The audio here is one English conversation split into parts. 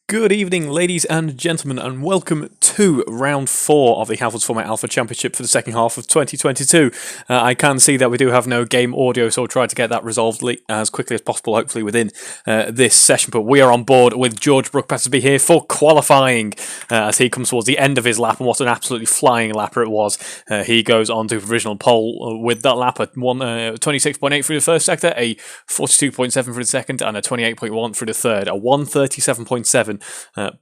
Good evening, ladies and gentlemen, and welcome to round 4 of the Halfords Format Alpha Championship for the second half of 2022. I can see that we do have no game audio, so I'll try to get that resolved as quickly as possible, hopefully within this session. But we are on board with George Brook-Battersby here for qualifying as he comes towards the end of his lap, and what an absolutely flying lapper it was. He goes on to provisional pole with that lap at 26.8 through the first sector, a 42.7 through the second, and a 28.1 through the third. A 137.7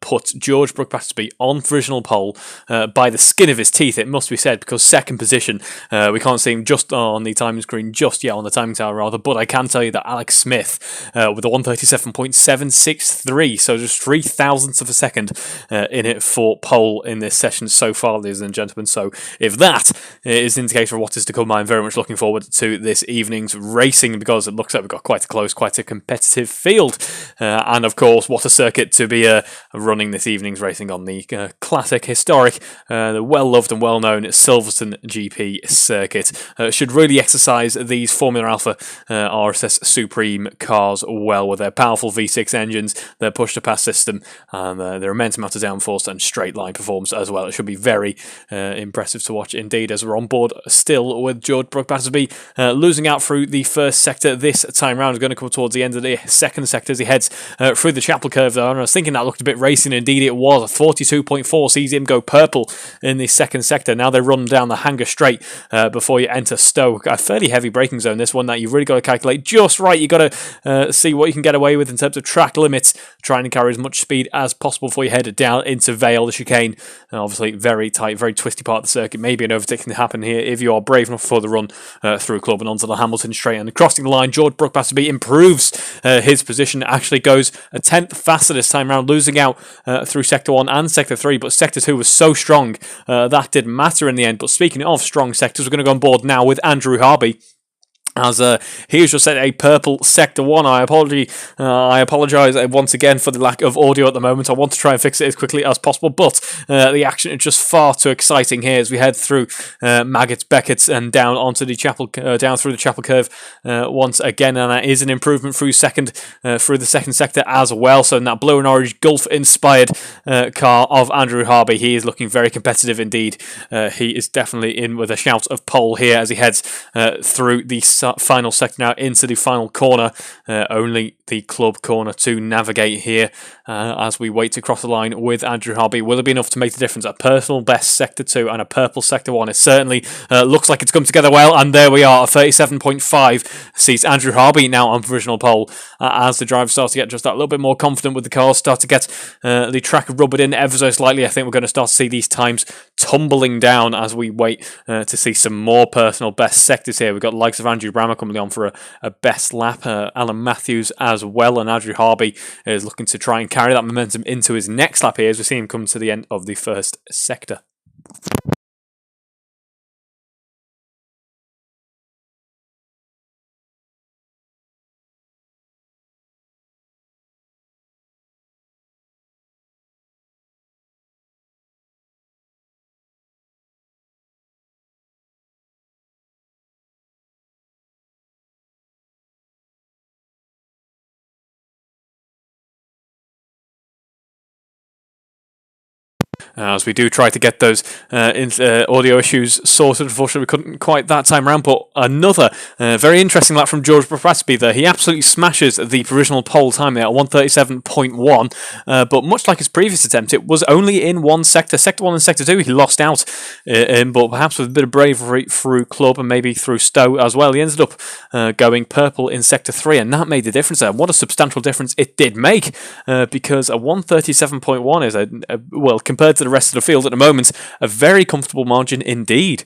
put George Brook-Battersby on provisional pole by the skin of his teeth, it must be said, because second position, we can't see him just on the timing screen just yet, on the timing tower rather, but I can tell you that Alex Smith with a 137.763, so just 0.003 of a second in it for pole in this session so far, ladies and gentlemen. So if that is an indicator of what is to come, I'm very much looking forward to this evening's racing, because it looks like we've got quite a competitive field, and of course what a circuit to be running this evening's racing on, the classic, historic, the well-loved and well-known Silverstone GP circuit. Should really exercise these Formula Alpha RSS Supreme cars well, with their powerful V6 engines, their push-to-pass system, and their immense amount of downforce and straight-line performance as well. It should be very impressive to watch indeed, as we're on board still with George Brook-Battersby losing out through the first sector this time round. Is going to come towards the end of the second sector as he heads through the chapel curve there, and I was thinking that looked a bit racing. Indeed it was. A 42.4 sees him go purple in the second sector. Now they run down the hanger straight before you enter Stowe. A fairly heavy braking zone, this one, that you've really got to calculate just right. You've got to see what you can get away with in terms of track limits, trying to carry as much speed as possible before you head down into Vale, the chicane. Obviously very tight, very twisty part of the circuit. Maybe an overtaking to happen here if you are brave enough for the run through Club and onto the Hamilton straight. And crossing the line, George Brook-Battersby improves his position, actually goes a tenth faster this time round, losing out through Sector 1 and Sector 3, but Sector 2 was so strong that didn't matter in the end. But speaking of strong sectors, we're going to go on board now with Andrew Harvey, as he has just said a purple Sector 1. I apologise once again for the lack of audio at the moment. I want to try and fix it as quickly as possible, but the action is just far too exciting here as we head through Maggots, Beckett's, and down onto the chapel, down through the chapel curve once again, and that is an improvement through the second sector as well. So in that blue and orange Gulf-inspired car of Andrew Harvey, he is looking very competitive indeed. He is definitely in with a shout of pole here as he heads through the final sector now into the final corner. Only the club corner to navigate here as we wait to cross the line with Andrew Harvey. Will it be enough to make the difference? A personal best Sector 2 and a purple Sector 1. It certainly looks like it's come together well, and there we are. A 37.5 sees Andrew Harvey now on provisional pole as the driver starts to get just that little bit more confident with the cars, start to get the track rubbered in ever so slightly. I think we're going to start to see these times tumbling down as we wait to see some more personal best sectors here. We've got the likes of Andrew Brammer coming on for a best lap, Alan Matthews as well, and Andrew Harvey is looking to try and carry that momentum into his next lap here as we see him come to the end of the first sector. As we do try to get those audio issues sorted. Unfortunately, we couldn't quite that time around, but another very interesting lap from George Brook-Battersby there. He absolutely smashes the provisional pole time there at 137.1, but much like his previous attempt, it was only in one sector. Sector 1 and Sector 2, he lost out in, but perhaps with a bit of bravery through Club and maybe through Stowe as well. He ended up going purple in Sector 3, and that made the difference there. What a substantial difference it did make, because a 137.1 is, well, compared to the rest of the field at the moment, a very comfortable margin indeed.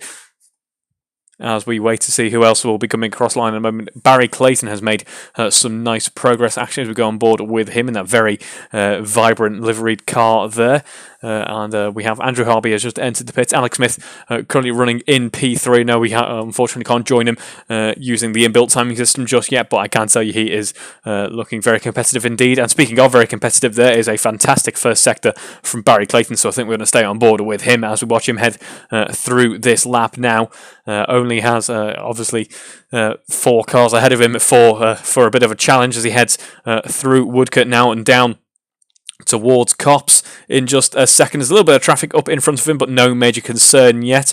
As we wait to see who else will be coming across line in a moment. Barry Clayton has made some nice progress actually as we go on board with him in that very vibrant liveried car there. And we have Andrew Harvey has just entered the pits. Alex Smith currently running in P3. No, we unfortunately can't join him using the inbuilt timing system just yet, but I can tell you he is looking very competitive indeed. And speaking of very competitive, there is a fantastic first sector from Barry Clayton, so I think we're going to stay on board with him as we watch him head through this lap now. Only has obviously 4 cars ahead of him for a bit of a challenge as he heads through Woodcote now and down towards Cops in just a second. There's a little bit of traffic up in front of him, but no major concern yet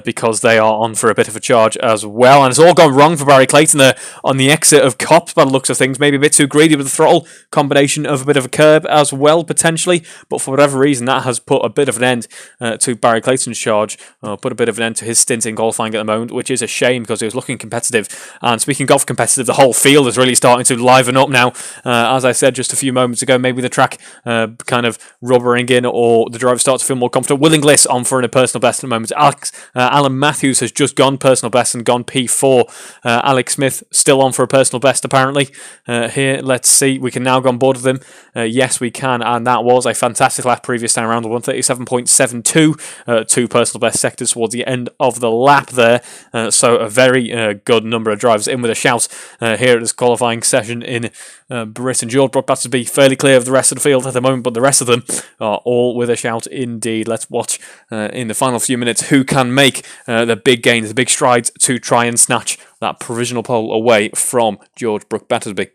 because they are on for a bit of a charge as well. And it's all gone wrong for Barry Clayton there on the exit of Cops by the looks of things. Maybe a bit too greedy with the throttle, combination of a bit of a curb as well, potentially. But for whatever reason, that has put a bit of an end to Barry Clayton's charge, put a bit of an end to his stint in qualifying at the moment, which is a shame because he was looking competitive. And speaking of competitive, the whole field is really starting to liven up now. As I said just a few moments ago, maybe the track kind of rubbering in, or the drivers start to feel more comfortable. Will Inglis on for a personal best at the moment. Alan Matthews has just gone personal best and gone P4. Alex Smith still on for a personal best apparently. Here, let's see. We can now go on board with him. Yes, we can, and that was a fantastic lap previous time around. 137.72, two personal best sectors towards the end of the lap there. So a very good number of drivers in with a shout here at this qualifying session in Britain. George Brook Battersby fairly clear of the rest of the field at the moment, but the rest of them are all with a shout indeed. Let's watch in the final few minutes who can make the big gains, the big strides to try and snatch that provisional pole away from George Brook Battersby.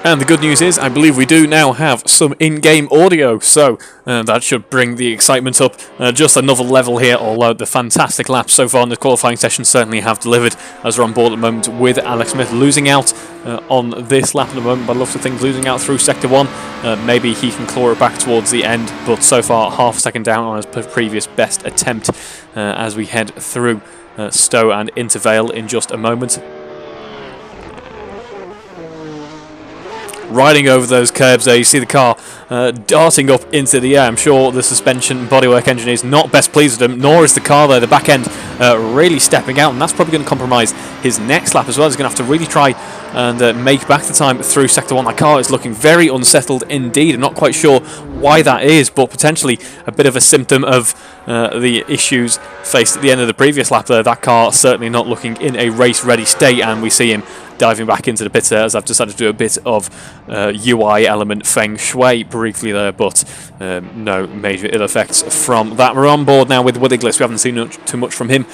And the good news is, I believe we do now have some in-game audio, so that should bring the excitement up just another level here, although the fantastic laps so far in the qualifying session certainly have delivered, as we're on board at the moment with Alex Smith losing out on this lap at the moment, by the looks of things, losing out through Sector 1. Maybe he can claw it back towards the end, but so far half a second down on his previous best attempt as we head through Stowe and into Vale in just a moment. Riding over those curbs there, you see the car darting up into the air. I'm sure the suspension and bodywork engineer is not best pleased with him, nor is the car there, the back end really stepping out, and that's probably going to compromise his next lap as well. He's going to have to really try and make back the time through Sector 1. That car is looking very unsettled indeed. I'm not quite sure why that is, but potentially a bit of a symptom of the issues faced at the end of the previous lap there. That car certainly not looking in a race-ready state, and we see him diving back into the pits there as I've decided to do a bit of UI element feng shui briefly there, but no major ill effects from that. We're on board now with Will Inglis. We haven't seen too much from him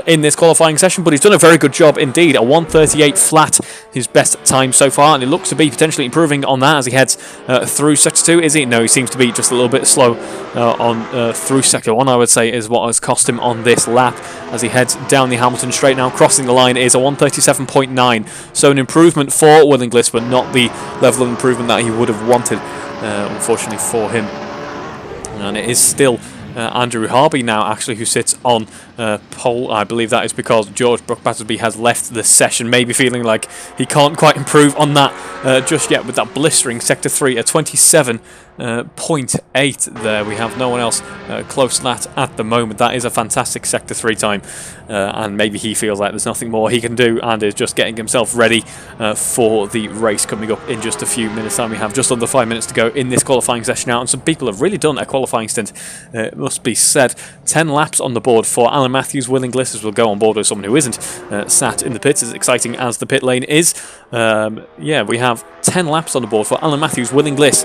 in this qualifying session, but he's done a very good job indeed. A 1:38 flat, his best time so far, and it looks to be potentially improving on that as he heads through Sector 2. Is he? No, he seems to be just a little bit slow on through Sector 1, I would say, is what has cost him on this lap as he heads down the Hamilton straight now. Crossing the line is a 1:37.9. So an improvement for Will Inglis, but not the level of improvement that he would have wanted, unfortunately for him. And it is still Andrew Harvey now, actually, who sits on pole. I believe that is because George Brook Battersby has left the session, maybe feeling like he can't quite improve on that just yet with that blistering Sector 3 at 27.8 there. We have no one else close to that at the moment. That is a fantastic Sector 3 time, and maybe he feels like there's nothing more he can do and is just getting himself ready for the race coming up in just a few minutes time. We have just under 5 minutes to go in this qualifying session now, and some people have really done a qualifying stint, it must be said. 10 laps on the board for Alan Matthews. Will Inglis will go on board with someone who isn't sat in the pits, as exciting as the pit lane is. Yeah, we have 10 laps on the board for Alan Matthews, Will Inglis,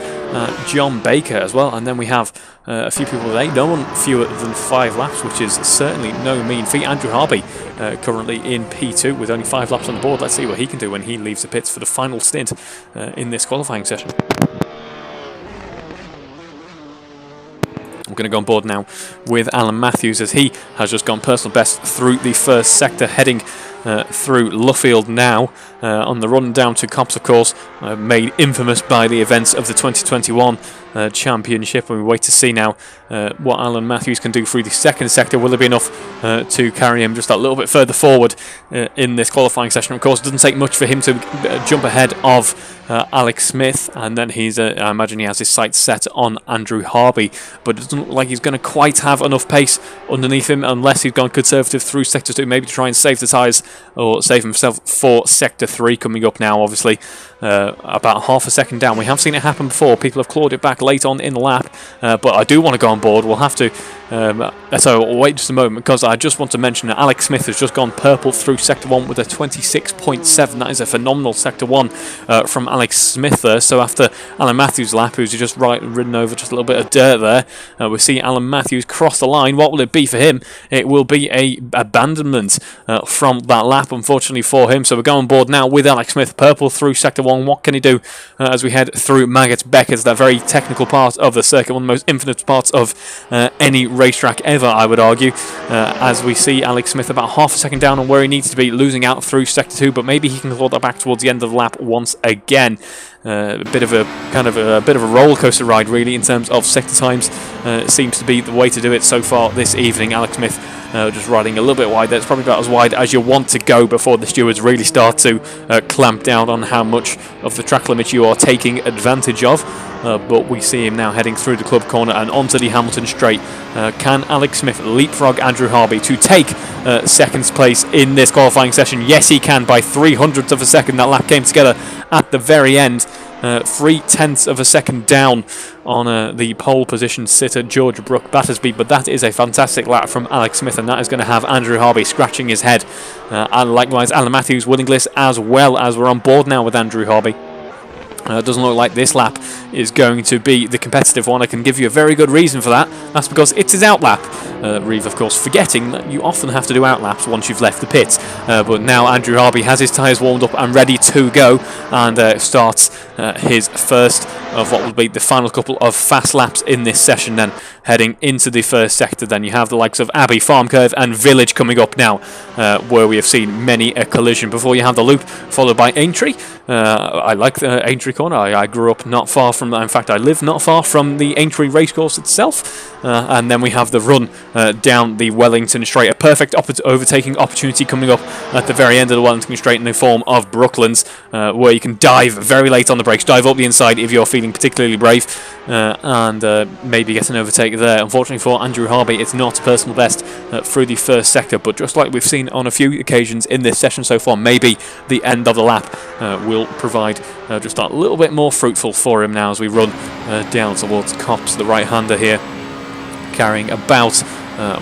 John Baker as well, and then we have a few people today, no one fewer than 5 laps, which is certainly no mean feat. Andrew Harvey currently in P2 with only 5 laps on the board. Let's see what he can do when he leaves the pits for the final stint in this qualifying session. I'm going to go on board now with Alan Matthews as he has just gone personal best through the first sector, heading through Luffield now on the run down to Cops, of course, made infamous by the events of the 2021 championship, and we wait to see now what Alan Matthews can do through the second sector. Will it be enough to carry him just a little bit further forward in this qualifying session? Of course, it doesn't take much for him to jump ahead of Alex Smith, and then he's I imagine he has his sights set on Andrew Harvey, but it doesn't look like he's going to quite have enough pace underneath him unless he's gone conservative through Sector 2, maybe to try and save the tyres or save himself for Sector 3 coming up now, obviously. About half a second down. We have seen it happen before. People have clawed it back late on in the lap, but I do want to go on board. We'll have to So wait just a moment, because I just want to mention that Alex Smith has just gone purple through Sector 1 with a 26.7. That is a phenomenal Sector 1 from Alex Smith there. So after Alan Matthews' lap, who's just ridden over just a little bit of dirt there, we see Alan Matthews cross the line. What will it be for him? It will be a abandonment from that lap, unfortunately for him. So we're going on board now with Alex Smith, purple through Sector 1. What can he do as we head through Maggots Beckett, that very technical part of the circuit, one of the most infinite parts of any racetrack ever, I would argue, as we see Alex Smith about half a second down on where he needs to be, losing out through Sector 2, but maybe he can claw that back towards the end of the lap once again. A bit of a roller coaster ride, really, in terms of sector times. It seems to be the way to do it so far this evening. Alex Smith just riding a little bit wide. That's probably about as wide as you want to go before the stewards really start to clamp down on how much of the track limit you are taking advantage of. But we see him now heading through the club corner and onto the Hamilton straight. Can Alex Smith leapfrog Andrew Harvey to take second place in this qualifying session? Yes, he can, by 0.03 of a second. That lap came together at the very end. 0.3 of a second down on the pole position sitter George Brook Battersby, but that is a fantastic lap from Alex Smith, and that is going to have Andrew Harvey scratching his head, and likewise Alan Matthews, Willingliss, as well, as we're on board now with Andrew Harvey. It doesn't look like this lap is going to be the competitive one. I can give you a very good reason for that. That's because it's his out lap. Reeve, of course, forgetting that you often have to do out laps once you've left the pits. But now Andrew Harvey has his tyres warmed up and ready to go, and starts his first of what will be the final couple of fast laps in this session. Then heading into the first sector, then you have the likes of Abbey, Farm Curve and Village coming up now, where we have seen many a collision. Before you have the loop, followed by Aintree. I like the Aintree corner. I grew up not far from, in fact I live not far from the Aintree racecourse itself, and then we have the run down the Wellington straight, a perfect overtaking opportunity coming up at the very end of the Wellington straight in the form of Brooklands, where you can dive very late on the brakes, dive up the inside if you're feeling particularly brave, and maybe get an overtake there. Unfortunately for Andrew Harvey, it's not personal best through the first sector, but just like we've seen on a few occasions in this session so far, maybe the end of the lap will provide just a little bit more fruitful for him now as we run down towards Copse, the right-hander here, carrying about,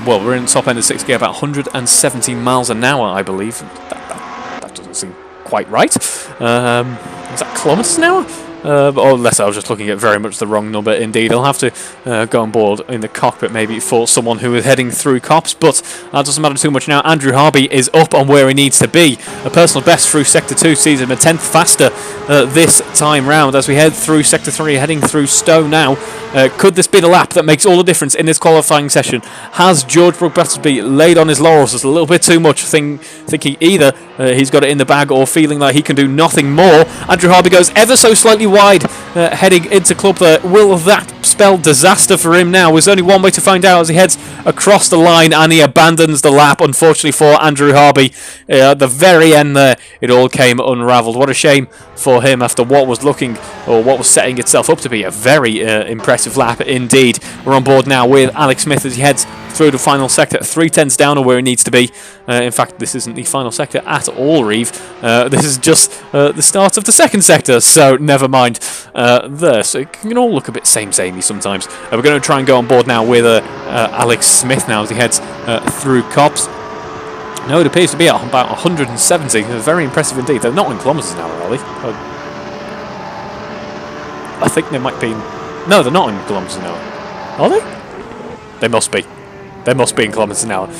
well, we're in the top end of 6 gear, about 170 miles an hour, I believe. That doesn't seem quite right. Is that kilometres an hour? Unless I was just looking at very much the wrong number indeed. I'll have to go on board in the cockpit maybe for someone who is heading through Copse, but that doesn't matter too much now. Andrew Harvey is up on where he needs to be. A personal best through Sector 2 sees him a 10th faster this time round as we head through Sector 3, heading through Stowe now. Could this be the lap that makes all the difference in this qualifying session? Has George Brook Battersby laid on his laurels just a little bit too much, thinking either he's got it in the bag or feeling like he can do nothing more? Andrew Harvey goes ever so slightly wide heading into club there. Will that spell disaster for him now? There's only one way to find out as he heads across the line and he abandons the lap, unfortunately for Andrew Harvey. At the very end there, it all came unravelled. What a shame for him after what was looking, or what was setting itself up to be, a very impressive lap indeed. We're on board now with Alex Smith as he heads through the final sector, 3/10 down on where he needs to be. In fact, this isn't the final sector at all, Reeve. This is just the start of the second sector, so never mind there. So it can all look a bit samey sometimes. We're going to try and go on board now with Alex Smith now as he heads through Copse. No, it appears to be at about 170. Very impressive indeed. They're not in kilometres an hour, are they? I think they might be. No, they're not in kilometres an hour. Are they? They must be. They must be in kilometres an hour.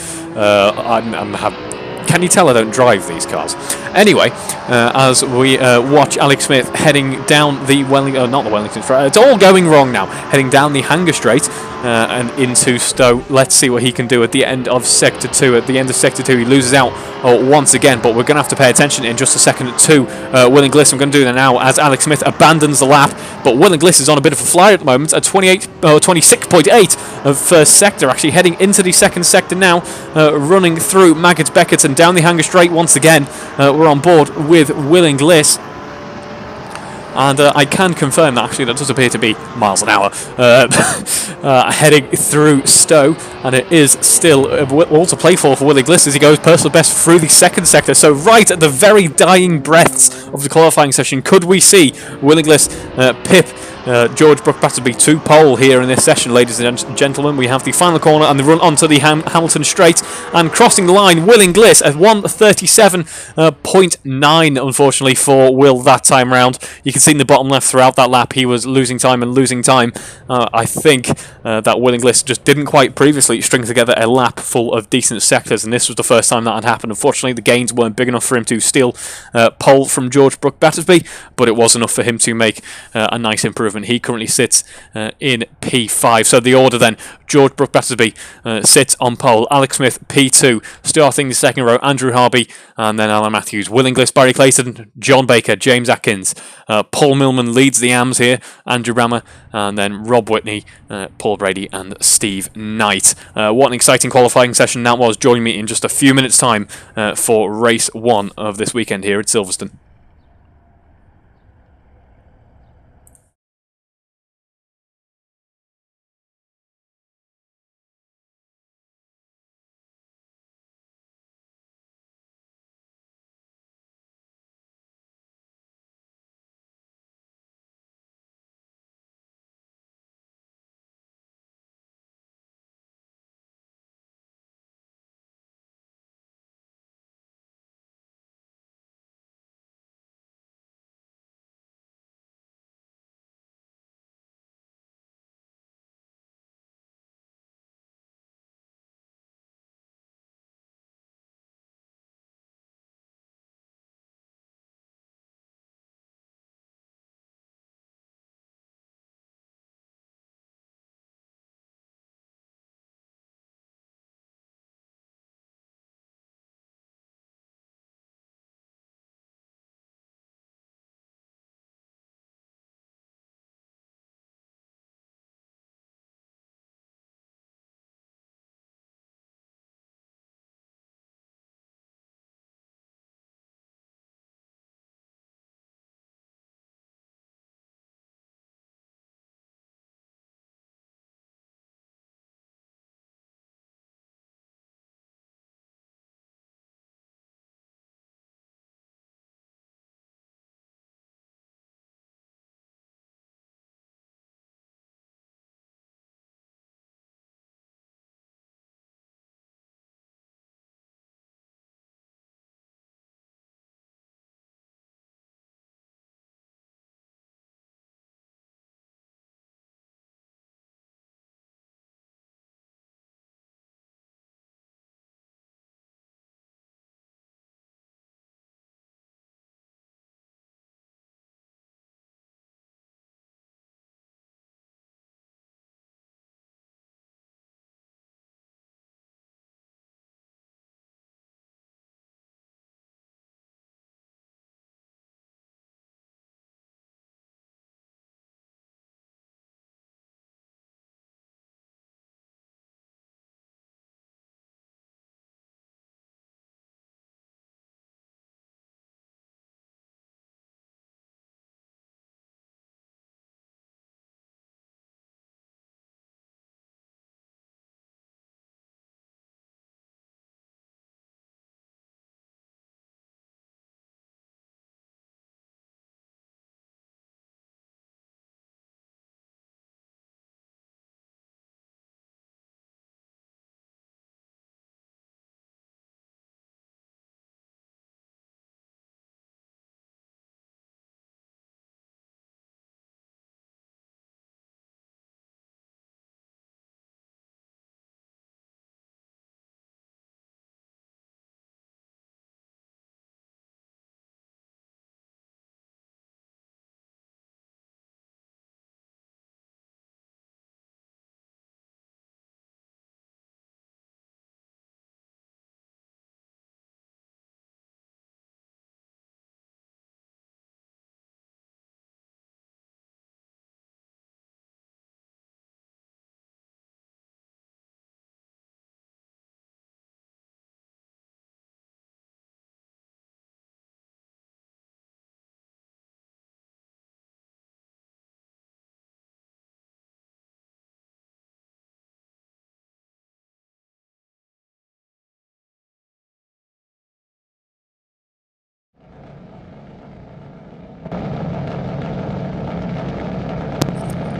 Can you tell I don't drive these cars? Anyway, as we watch Alex Smith heading down the Wellington, not the Wellington Straight, it's all going wrong now, heading down the Hanger Straight and into Stowe. Let's see what he can do at the end of Sector 2. At the end of Sector 2, he loses out once again, but we're going to have to pay attention in just a second to Willingliss. I'm going to do that now as Alex Smith abandons the lap, but Willingliss is on a bit of a flyer at the moment, at 26.8 of first sector, actually heading into the second sector now, running through Maggots Beckett and down the Hanger Straight once again. We're on board with Willingliss. And I can confirm that actually that does appear to be miles an hour heading through Stowe, and it is still all to play for Willingliss as he goes personal best through the second sector. So right at the very dying breaths of the qualifying session, could we see Willingliss pip George Brook Batterby to pole here in this session, ladies and gentlemen. We have the final corner and the run onto the Hamilton Straight, and crossing the line, Will Inglis at 1:37.9, unfortunately for Will that time round. You can see in the bottom left throughout that lap he was losing time and losing time. I think that Will Inglis just didn't quite previously string together a lap full of decent sectors, and this was the first time that had happened. Unfortunately, the gains weren't big enough for him to steal pole from George Brook Battersby, but it was enough for him to make a nice improvement. He currently sits in P5. So the order then: George Brook Battersby sits on pole, Alex Smith P2, starting the second row, Andrew Harvey, and then Alan Matthews, Will Inglis, Barry Clayton, John Baker, James Atkins. Paul Millman leads the AMs here, Andrew Rammer, and then Rob Whitney, Paul Brady, and Steve Knight. What an exciting qualifying session that was. Join me in just a few minutes' time for race 1 of this weekend here at Silverstone.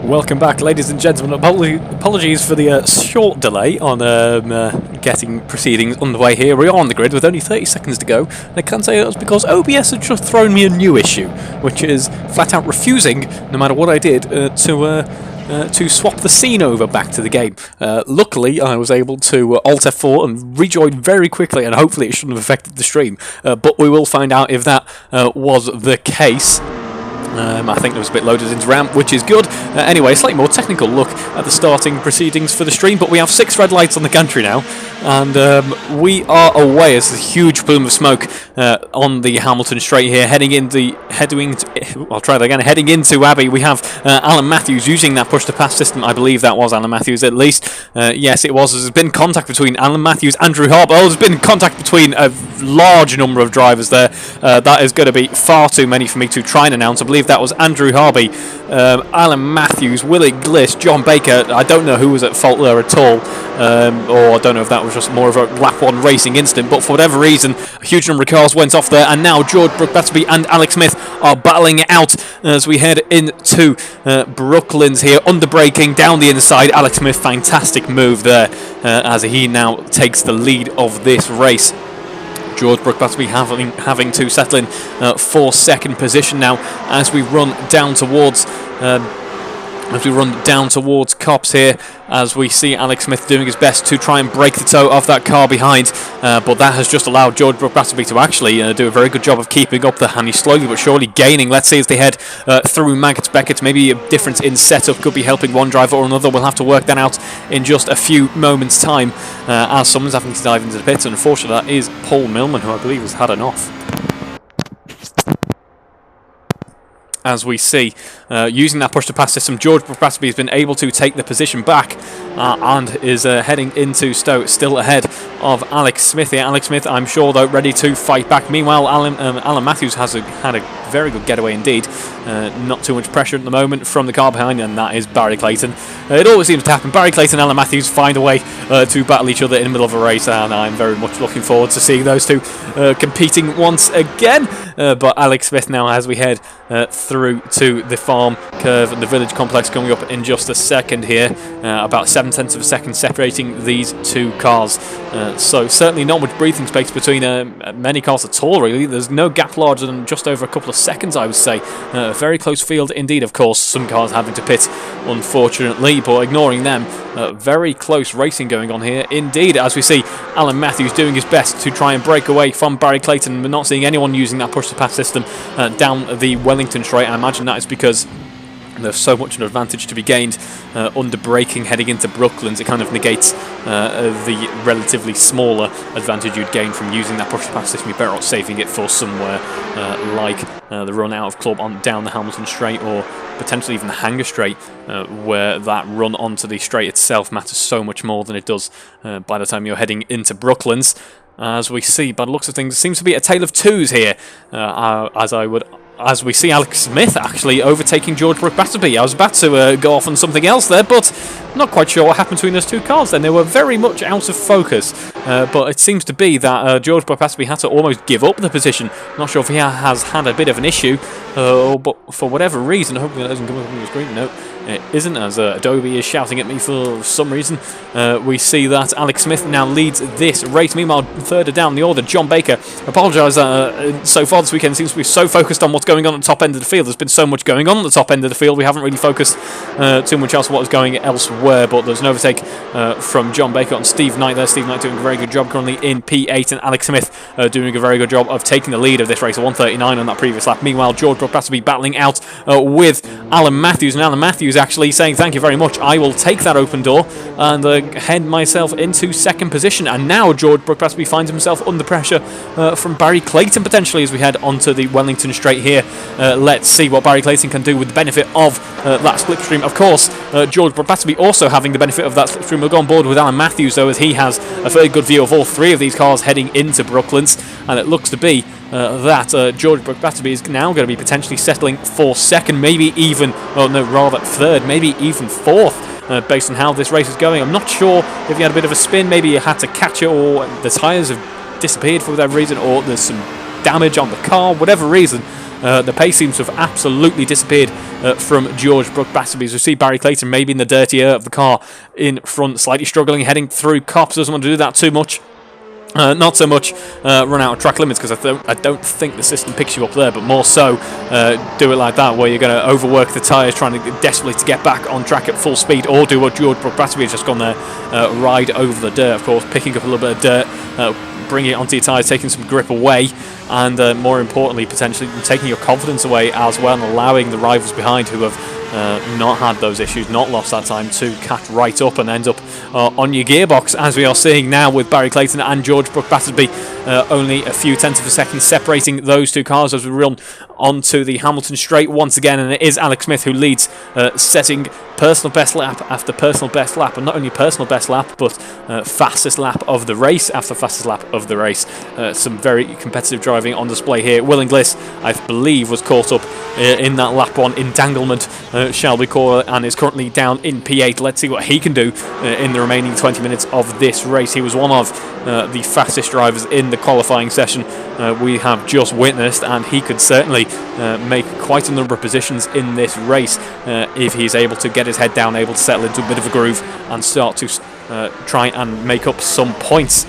Welcome back, ladies and gentlemen. Apologies for the short delay on getting proceedings underway here. We are on the grid with only 30 seconds to go, and I can say it was because OBS had just thrown me a new issue, which is flat out refusing, no matter what I did, to swap the scene over back to the game. Luckily, I was able to Alt F4 and rejoin very quickly, and hopefully it shouldn't have affected the stream. But we will find out if that was the case. I think there was a bit loaded into ramp, which is good. Anyway, a slightly more technical look at the starting proceedings for the stream, but we have 6 red lights on the gantry now, and we are away as a huge plume of smoke on the Hamilton straight here, heading into Abbey. We have Alan Matthews using that push-to-pass system. I believe that was Alan Matthews, at least. Yes, it was. There's been contact between Alan Matthews, Andrew Harvey. Oh, there's been contact between a large number of drivers there. That is going to be far too many for me to try and announce. I believe that was Andrew Harvey, Alan Matthews, Willie Gliss, John Baker. I don't know who was at fault there at all, or I don't know if that was just more of a lap 1 racing incident, but for whatever reason a huge number of cars went off there, and now George Batterby and Alex Smith are battling it out as we head into Brooklands here, under braking down the inside. Alex Smith, fantastic move there, as he now takes the lead of this race. George Batterby having to settle in for second position now as we run down towards Cops here, as we see Alex Smith doing his best to try and break the toe of that car behind, but that has just allowed George Batterby to actually do a very good job of keeping up the hand. He's slowly but surely gaining. Let's see as they head through Maggots Beckett. Maybe a difference in setup could be helping one driver or another. We'll have to work that out in just a few moments' time, as someone's having to dive into the pits. And unfortunately, that is Paul Millman, who I believe has had enough. As we see, using that push-to-pass system, George Batterby has been able to take the position back and is heading into Stowe, still ahead of Alex Smith here. Alex Smith, I'm sure, though, ready to fight back. Meanwhile, Alan Matthews has had a very good getaway indeed. Not too much pressure at the moment from the car behind, and that is Barry Clayton. It always seems to happen. Barry Clayton and Alan Matthews find a way to battle each other in the middle of a race, and I'm very much looking forward to seeing those two competing once again. But Alex Smith now, as we head through to the farm curve and the village complex coming up in just a second here, about 0.7 of a second separating these two cars. So certainly not much breathing space between many cars at all, really. There's no gap larger than just over a couple of seconds, I would say. A very close field indeed. Of course, some cars having to pit, unfortunately, but ignoring them, very close racing going on here indeed, as we see Alan Matthews doing his best to try and break away from Barry Clayton. We're not seeing anyone using that push-to-pass system down the Wellington straight. I imagine that is because there's so much an advantage to be gained under braking heading into Brooklands. It kind of negates the relatively smaller advantage you'd gain from using that push-to-pass system. You're better off saving it for somewhere like the run out of club on down the Hamilton straight, or potentially even the Hanger straight, where that run onto the straight itself matters so much more than it does by the time you're heading into Brooklands. As we see, by the looks of things, it seems to be a tale of twos here, as we see Alex Smith actually overtaking George Batterby. I was about to go off on something else there, but not quite sure what happened between those two cars then. They were very much out of focus, but it seems to be that George Batterby had to almost give up the position. Not sure if he has had a bit of an issue, but for whatever reason, hopefully that doesn't come up on the screen. No, it isn't, as Adobe is shouting at me for some reason. We see that Alex Smith now leads this race. Meanwhile, further down the order, John Baker. Apologise, so far this weekend seems to be so focused on what's going on at the top end of the field. There's been so much going on at the top end of the field, we haven't really focused too much else on what was going elsewhere. But there's an overtake from John Baker on Steve Knight there. Steve Knight doing a very good job currently in P8, and Alex Smith doing a very good job of taking the lead of this race, a 1:39 on that previous lap. Meanwhile, George Batterby battling out with Alan Matthews, and Alan Matthews actually saying thank you very much, I will take that open door and head myself into second position. And now George Batterby finds himself under pressure from Barry Clayton potentially as we head onto the Wellington straight here. Let's see what Barry Clayton can do with the benefit of that slipstream. Of course, George Batterby also having the benefit of that slipstream. We'll go on board with Alan Matthews, though, as he has a very good view of all three of these cars heading into Brooklands, and it looks to be that George Batterby is now going to be potentially settling for second, maybe even, well, no, rather third, maybe even fourth, based on how this race is going. I'm not sure if he had a bit of a spin, maybe he had to catch it, or the tyres have disappeared for whatever reason, or there's some damage on the car, whatever reason. The pace seems to have absolutely disappeared from George Brooke-Batterby. So we see Barry Clayton maybe in the dirty air of the car in front, slightly struggling, heading through Copse. Doesn't want to do that too much. Not so much run out of track limits, because I don't think the system picks you up there, but more so do it like that, where you're going to overwork the tyres, trying to desperately to get back on track at full speed, or do what George Brooke-Batterby has just gone there, ride over the dirt, of course, picking up a little bit of dirt, bringing it onto your tyres, taking some grip away, and more importantly, potentially taking your confidence away as well, and allowing the rivals behind who have not had those issues, not lost that time, to catch right up and end up on your gearbox, as we are seeing now with Barry Clayton and George Brooke-Batterby. Only a few tenths of a second separating those two cars as we run onto the Hamilton straight once again, and it is Alex Smith who leads, setting personal best lap after personal best lap, and not only personal best lap, but fastest lap of the race after fastest lap of the race. Some very competitive driving on display here. Will Inglis, I believe, was caught up in that lap one entanglement, shall we call it, and is currently down in P8. Let's see what he can do in the remaining 20 minutes of this race. He was one of the fastest drivers in the qualifying session we have just witnessed, and he could certainly make quite a number of positions in this race if he's able to get his head down, able to settle into a bit of a groove and start to try and make up some points.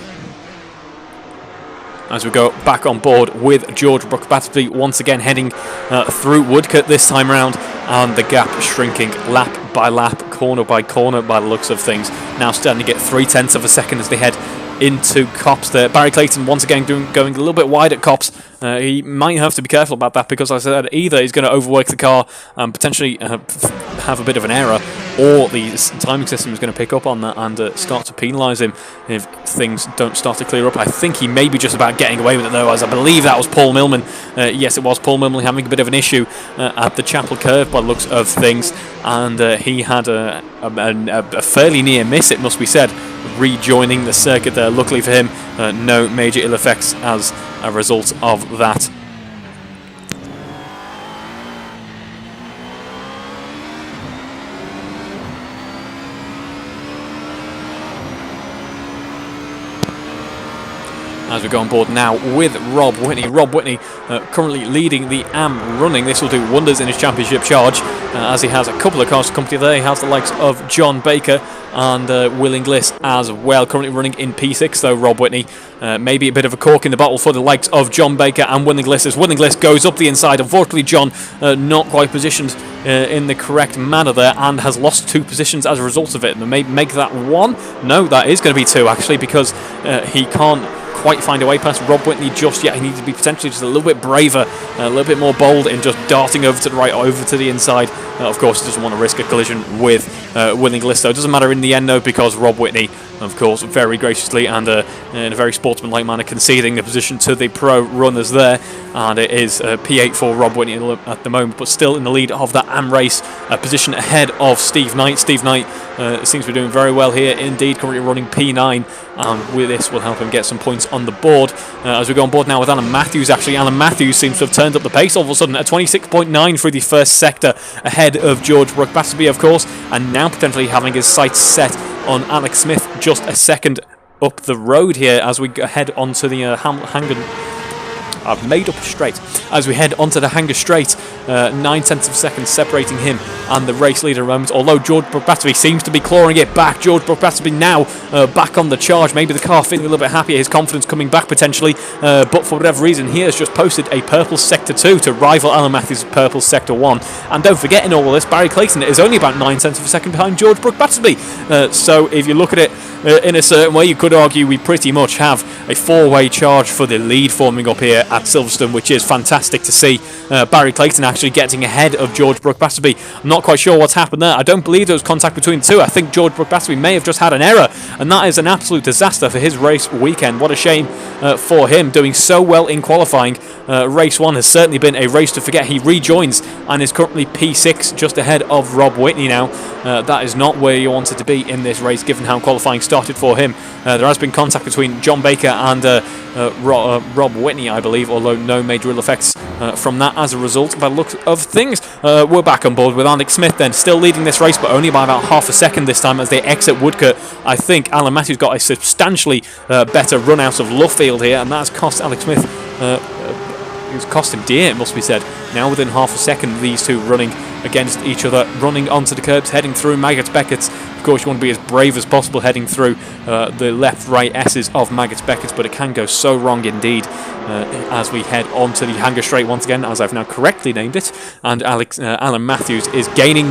As we go back on board with George Brooke-Batterby once again heading through Woodcote this time round, and the gap shrinking lap by lap, corner by corner by the looks of things. Now starting to get 0.3 of a second as they head into Copse there. Barry Clayton once again going a little bit wide at Copse. He might have to be careful about that, because as I said, either he's going to overwork the car and potentially have a bit of an error, or the timing system is going to pick up on that and start to penalise him if things don't start to clear up. I think he may be just about getting away with it though, as I believe that was Paul Millman. Yes, it was Paul Millman having a bit of an issue at the Chapel Curve by the looks of things, and he had a fairly near miss, it must be said, rejoining the circuit there. Luckily for him, no major ill effects as a result of that. As we go on board now with Rob Whitney. Rob Whitney currently leading the AM running. This will do wonders in his championship charge, as he has a couple of cars to company there. He has the likes of John Baker and Will Inglis as well, currently running in P6 though. Rob Whitney, maybe a bit of a cork in the bottle for the likes of John Baker and Will Inglis, as Will Inglis goes up the inside. Unfortunately, John not quite positioned in the correct manner there, and has lost 2 positions as a result of it. And may make that 1. No, that is going to be 2 actually, because he can't quite find a way past Rob Whitney just yet. He needs to be potentially just a little bit braver, a little bit more bold in just darting over to the right, over to the inside. Of course, he doesn't want to risk a collision with Will Inglis, so it doesn't matter in the end though, because Rob Whitney, of course, very graciously and in a very sportsmanlike manner conceding the position to the pro runners there, and it is P8 for Rob Whitney at the moment, but still in the lead of that AM race, a position ahead of Steve Knight. Steve Knight seems to be doing very well here indeed, currently running P9, and with this will help him get some points on the board. As we go on board now with Alan Matthews, actually Alan Matthews seems to have turned up the pace all of a sudden at 26.9 through the first sector, ahead of George Brooke-Batterby of course, and now potentially having his sights set on Alex Smith just a second up the road here as we head onto the I've made up a straight. As we head onto the Hangar Straight, 0.9 of a second separating him and the race leader at the moment. Although George Brooke-Batterby seems to be clawing it back. George Brooke-Batterby now back on the charge. Maybe the car feeling a little bit happier. His confidence coming back potentially. But for whatever reason, he has just posted a purple Sector 2 to rival Alan Matthews' purple Sector 1. And don't forget, in all of this, Barry Clayton is only about 0.9 of a second behind George Brooke-Batterby. So if you look at it in a certain way, you could argue we pretty much have a 4-way charge for the lead forming up here at Silverstone, which is fantastic to see. Barry Clayton actually getting ahead of George Brooke-Batterby. I'm not quite sure what's happened there. I don't believe there was contact between the two. I think George Brooke-Batterby may have just had an error, and that is an absolute disaster for his race weekend. What a shame for him, doing so well in qualifying. Race 1 has certainly been a race to forget. He rejoins and is currently P6, just ahead of Rob Whitney now. That is not where you wanted to be in this race, given how qualifying started for him. There has been contact between John Baker and Rob Whitney, I believe, although no major ill effects from that as a result by the look of things. We're back on board with Alex Smith then, still leading this race, but only by about half a second this time as they exit Woodcote. I think Alan Matthews got a substantially better run out of Luffield here, and that's cost Alex Smith It's cost him dear, it must be said. Now within half a second, these two running against each other, running onto the curbs, heading through Maggots Beckett's. Of course, you want to be as brave as possible heading through the left-right S's of Maggots Beckett's, but it can go so wrong indeed as we head onto the hanger straight once again, as I've now correctly named it. And Alan Matthews is gaining,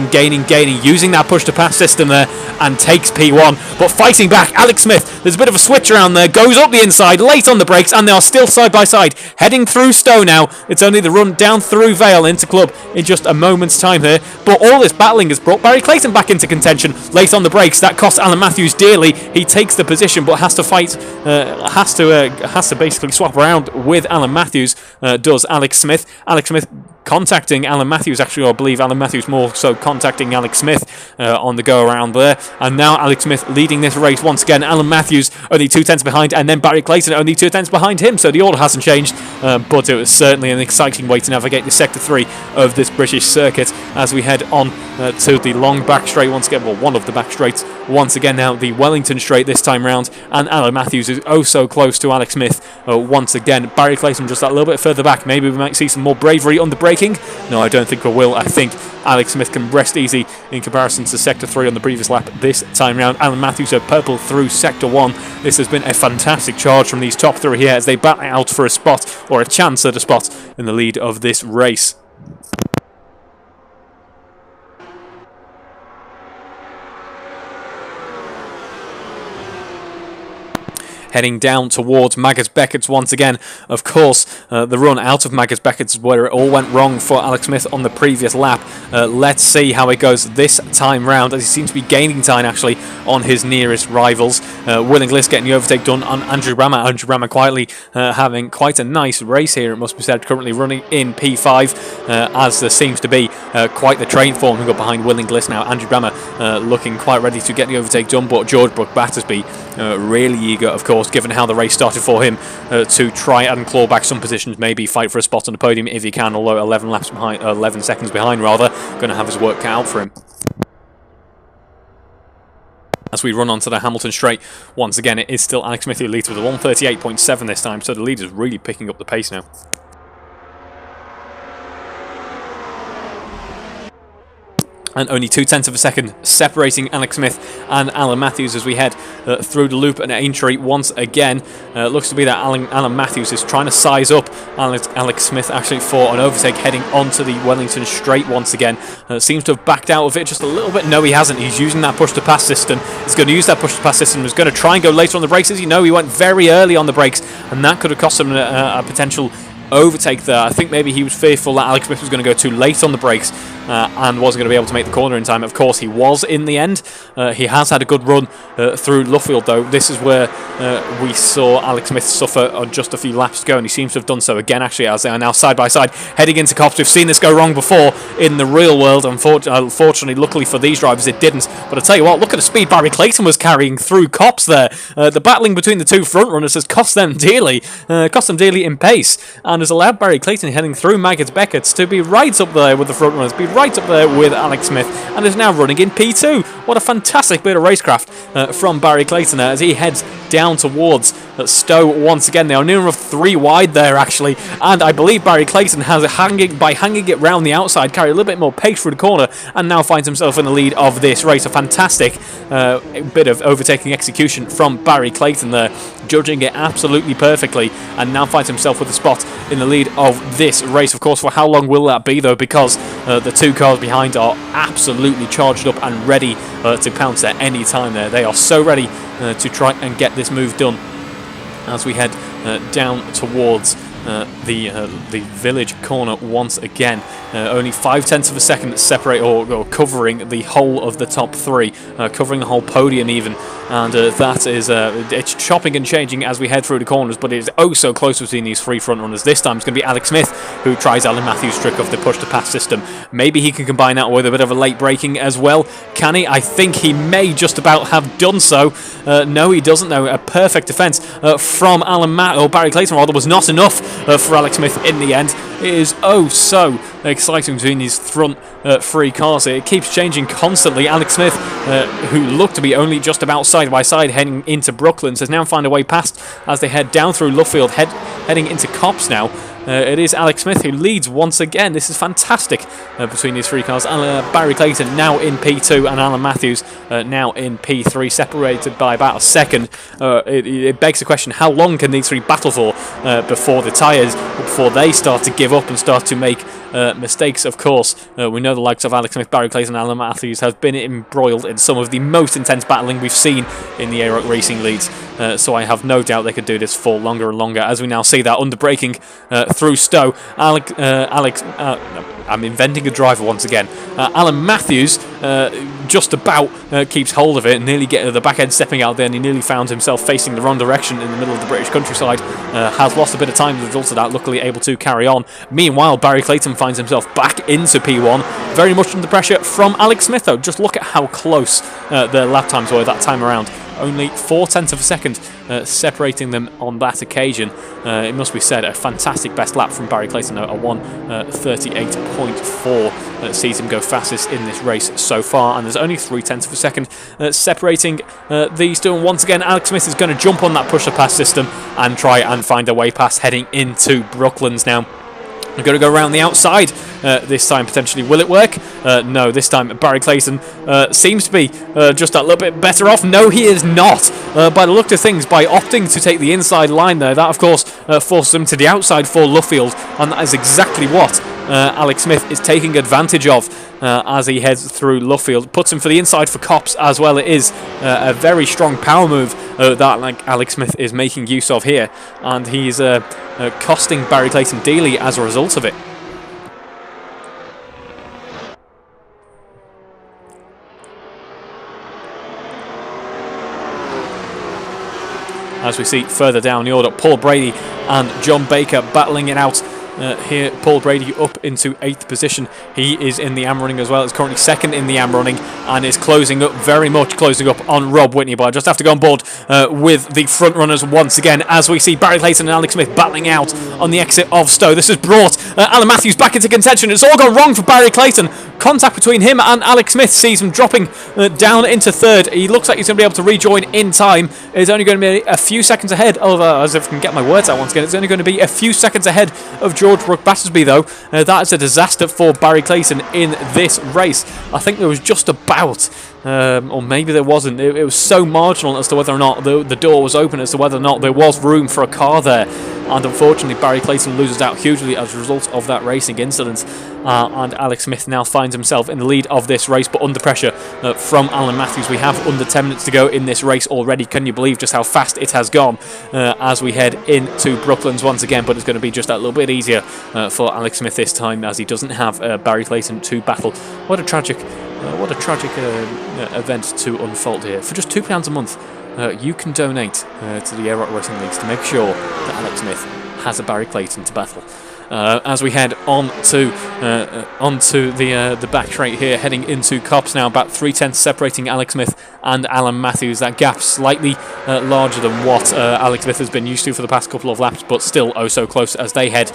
using that push-to-pass system there, and takes P1. But fighting back, Alex Smith, there's a bit of a switch around there, goes up the inside, late on the brakes, and they are still side by side, heading through Stowe now. It's only the run down through Vale into Club in just a moment's time here. But all this battling has brought Barry Clayton back into contention. Late on the brakes, that costs Alan Matthews dearly. He takes the position, but has to fight, has to basically swap around with Alan Matthews. Does Alex Smith. Alex Smith contacting Alan Matthews, actually, I believe Alan Matthews more so contacting Alex Smith on the go around there. And now Alex Smith leading this race once again. Alan Matthews only 2 tenths behind, and then Barry Clayton only 2 tenths behind him, so the order hasn't changed, but it was certainly an exciting way to navigate the Sector 3 of this British circuit as we head on to the long back straight once again, well, one of the back straights once again now, the Wellington straight this time round, and Alan Matthews is oh so close to Alex Smith once again. Barry Clayton just that little bit further back. Maybe we might see some more bravery on the braking. No, I don't think we will. I think Alex Smith can rest easy in comparison to Sector 3 on the previous lap this time round. Alan Matthews are purple through Sector 1. This has been a fantastic charge from these top three here as they battle out for a spot, or a chance at a spot, in the lead of this race. Heading down towards Maggots Beckett's once again. Of course, the run out of Maggots Beckett's is where it all went wrong for Alex Smith on the previous lap. Let's see how it goes this time round, as he seems to be gaining time actually on his nearest rivals. Will Inglis getting the overtake done on Andrew Brammer. Andrew Brammer quietly having quite a nice race here, it must be said, currently running in P5, as there seems to be quite the train forming up behind Will Inglis now. Andrew Brammer looking quite ready to get the overtake done, but George Brook Battersby really eager, of course, given how the race started for him, to try and claw back some positions, maybe fight for a spot on the podium if he can, although 11 seconds behind rather, going to have his work cut out for him. As we run onto the Hamilton straight, once again it is still Alex Smith who leads with a 1:38.7 this time, so the lead is really picking up the pace now. And only 2 tenths of a second separating Alex Smith and Alan Matthews as we head through the loop and Aintree once again. Looks to be that Alan Matthews is trying to size up Alex Smith actually for an overtake heading onto the Wellington straight once again. Seems to have backed out of it just a little bit. No, he hasn't. He's using that push-to-pass system. He's going to use that push-to-pass system. He's going to try and go later on the brakes. As you know, he went very early on the brakes, and that could have cost him a potential overtake there. I think maybe he was fearful that Alex Smith was going to go too late on the brakes and wasn't going to be able to make the corner in time. Of course, he was in the end. He has had a good run through Luffield, though. This is where we saw Alex Smith suffer on just a few laps to go, and he seems to have done so again, actually, as they are now side by side heading into Copse. We've seen this go wrong before in the real world. Unfortunately, luckily for these drivers, it didn't. But I tell you what, look at the speed Barry Clayton was carrying through Copse there. The battling between the two front runners has cost them dearly in pace, and has allowed Barry Clayton heading through Maggots Beckett's to be right up there with the front runners, be right up there with Alex Smith, and is now running in P2. What a fantastic bit of racecraft from Barry Clayton there as he heads down towards Stowe once again. They are near enough 3 wide there actually, and I believe Barry Clayton has hanging it round the outside, carry a little bit more pace through the corner, and now finds himself in the lead of this race. A fantastic bit of overtaking execution from Barry Clayton there, judging it absolutely perfectly, and now finds himself with a spot in the lead of this race. Of course, for how long will that be though, because the 2 cars behind are absolutely charged up and ready to pounce at any time there. They are so ready to try and get this move done as we head down towards the village corner once again. Only 5 tenths of a second separate or covering the whole of the top 3, covering the whole podium even, and that is it's chopping and changing as we head through the corners, but it is oh so close between these 3 front runners. This time it's going to be Alex Smith who tries Alan Matthews' trick of the push to pass system. Maybe he can combine that with a bit of a late braking as well. Can he? I think he may just about have done so. No, he doesn't though. A perfect defence from Barry Clayton rather was not enough for Alex Smith in the end. It is oh so exciting between these front 3 cars. It keeps changing constantly. Alex Smith, who looked to be only just about side by side heading into Brooklands, has now found a way past as they head down through Luffield, heading into Copse now. it is Alex Smith who leads once again. This is fantastic between these three cars. Barry Clayton now in P2 and Alan Matthews now in P3, separated by about a second. It begs the question, how long can these three battle for before the tyres, before they start to give up and start to make mistakes? Of course, we know the likes of Alex Smith, Barry Clayton and Alan Matthews have been embroiled in some of the most intense battling we've seen in the AROC Racing Leagues, so I have no doubt they could do this for longer and longer, as we now see that under braking through Stowe. I'm inventing a driver once again. Alan Matthews just about keeps hold of it and nearly get the back end stepping out there, and he nearly found himself facing the wrong direction in the middle of the British countryside. Has lost a bit of time as a result of that, luckily able to carry on. Meanwhile, Barry Clayton finds himself back into P1, very much under pressure from Alex Smith though. Just look at how close their lap times were that time around. Only 0.4 of a second separating them on that occasion. It must be said, a fantastic best lap from Barry Clayton, a 1:38.4 sees him go fastest in this race so far, and there's only 0.3 of a second separating these two. And once again, Alex Smith is going to jump on that push-to-pass system and try and find a way past, heading into Brooklands now. We're going to go around the outside this time, potentially. Will it work? No, this time Barry Clayton seems to be just a little bit better off. No, he is not. By the look of things, by opting to take the inside line there, that of course forces him to the outside for Luffield, and that is exactly what Alex Smith is taking advantage of as he heads through Luffield. Puts him for the inside for Copse as well. It is a very strong power move that Alex Smith is making use of here, and he's costing Barry Clayton dearly as a result of it. As we see further down the order, Paul Brady and John Baker battling it out. Here, Paul Brady up into 8th position. He is in the AM running as well. Is currently 2nd in the AM running and is closing up, very much closing up on Rob Whitney. But I just have to go on board with the front runners once again, as we see Barry Clayton and Alex Smith battling out on the exit of Stowe. This has brought Alan Matthews back into contention. It's all gone wrong for Barry Clayton. Contact between him and Alex Smith sees him dropping down into 3rd. He looks like he's going to be able to rejoin in time. It's only going to be a few seconds ahead of, as if I can get my words out once again, it's only going to be a few seconds ahead of George Brook Battersby though. That is a disaster for Barry Clayton in this race. I think there was just about, or maybe there wasn't, it was so marginal as to whether or not the door was open, as to whether or not there was room for a car there. And unfortunately, Barry Clayton loses out hugely as a result of that racing incident. And Alex Smith now finds himself in the lead of this race, but under pressure from Alan Matthews. We have under 10 minutes to go in this race already. Can you believe just how fast it has gone as we head into Brooklands once again? But it's going to be just that little bit easier for Alex Smith this time, as he doesn't have Barry Clayton to battle. What a tragic event to unfold here. For just £2 a month, you can donate to the AROC Racing Leagues to make sure that Alex Smith has a Barry Clayton to battle. As we head onto the back straight here, heading into Copse now, about 0.3 separating Alex Smith and Alan Matthews. That gap slightly larger than what Alex Smith has been used to for the past couple of laps, but still oh so close as they head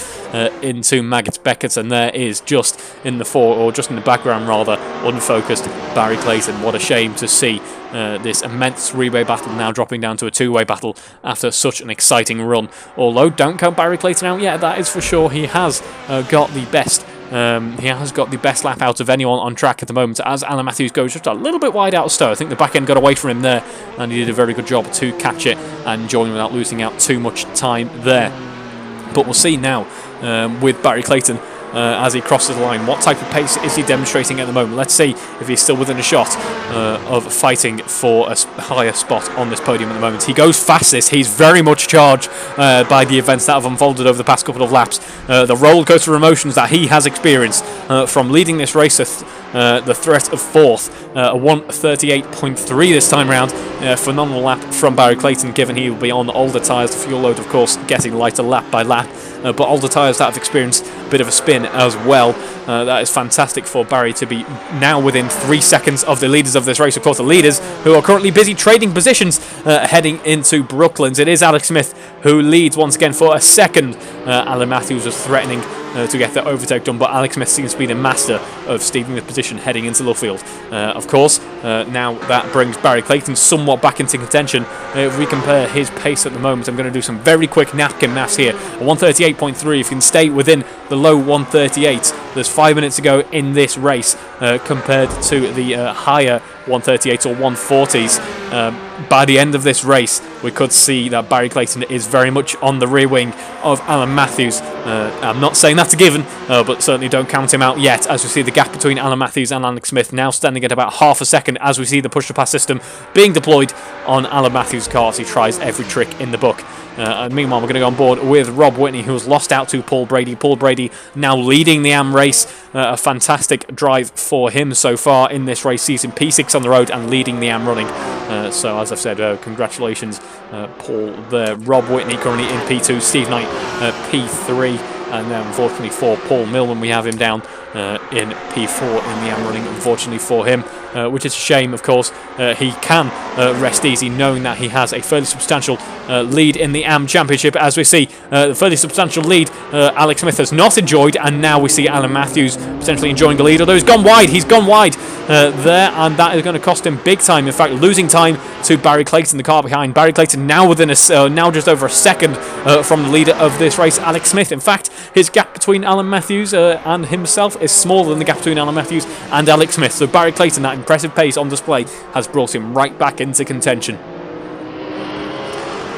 into Maggots Beckett. And there is just in the just in the background rather, unfocused Barry Clayton. What a shame to see this immense three-way battle now dropping down to a two-way battle after such an exciting run. Although don't count Barry Clayton out yet, that is for sure. He has got the best. He has got the best lap out of anyone on track at the moment, as Alan Matthews goes just a little bit wide out of Stowe. I think the back end got away from him there, and he did a very good job to catch it and join without losing out too much time there. But we'll see now with Barry Clayton as he crosses the line. What type of pace is he demonstrating at the moment? Let's see if he's still within a shot of fighting for a higher spot on this podium at the moment. He goes fastest. He's very much charged by the events that have unfolded over the past couple of laps. The roller coaster of emotions that he has experienced from leading this race, the threat of 4th, a 1:38.3 this time round. Phenomenal lap from Barry Clayton, given he will be on older tyres. The fuel load, of course, getting lighter lap by lap. But older tyres that have experienced a bit of a spin as well. That is fantastic for Barry to be now within 3 seconds of the leaders of this race. Of course, the leaders who are currently busy trading positions heading into Brooklands. It is Alex Smith who leads once again for a second. Alan Matthews was threatening to get the overtake done, but Alex Smith seems to be the master of stealing the position heading into Luffield. Of course, Now that brings Barry Clayton somewhat back into contention. If we compare his pace at the moment, I'm going to do some very quick napkin maths here. A 138.3, if you can stay within the low 138, there's 5 minutes to go in this race compared to the higher 138s or 140s. By the end of this race, we could see that Barry Clayton is very much on the rear wing of Alan Matthews. I'm not saying that's a given, but certainly don't count him out yet, as we see the gap between Alan Matthews and Alex Smith now standing at about half a second, as we see the push-to-pass system being deployed on Alan Matthews' car as he tries every trick in the book. And meanwhile, we're going to go on board with Rob Whitney, who has lost out to Paul Brady. Paul Brady now leading the AM race. A fantastic drive for him so far in this race season. P6 on the road and leading the AM running. So, as I've said, congratulations, Paul there. Rob Whitney currently in P2. Steve Knight P3. And then, unfortunately for Paul Millman, we have him down in P4 in the AM running, unfortunately for him. Which is a shame, of course. He can rest easy knowing that he has a fairly substantial lead in the AM Championship. As we see, the fairly substantial lead Alex Smith has not enjoyed, and now we see Alan Matthews potentially enjoying the lead, although he's gone wide. He's gone wide there, and that is going to cost him big time. In fact, losing time to Barry Clayton, the car behind. Barry Clayton now within now just over a second from the leader of this race, Alex Smith. In fact, his gap between Alan Matthews and himself is smaller than the gap between Alan Matthews and Alex Smith. So Barry Clayton, that impressive pace on display, has brought him right back into contention.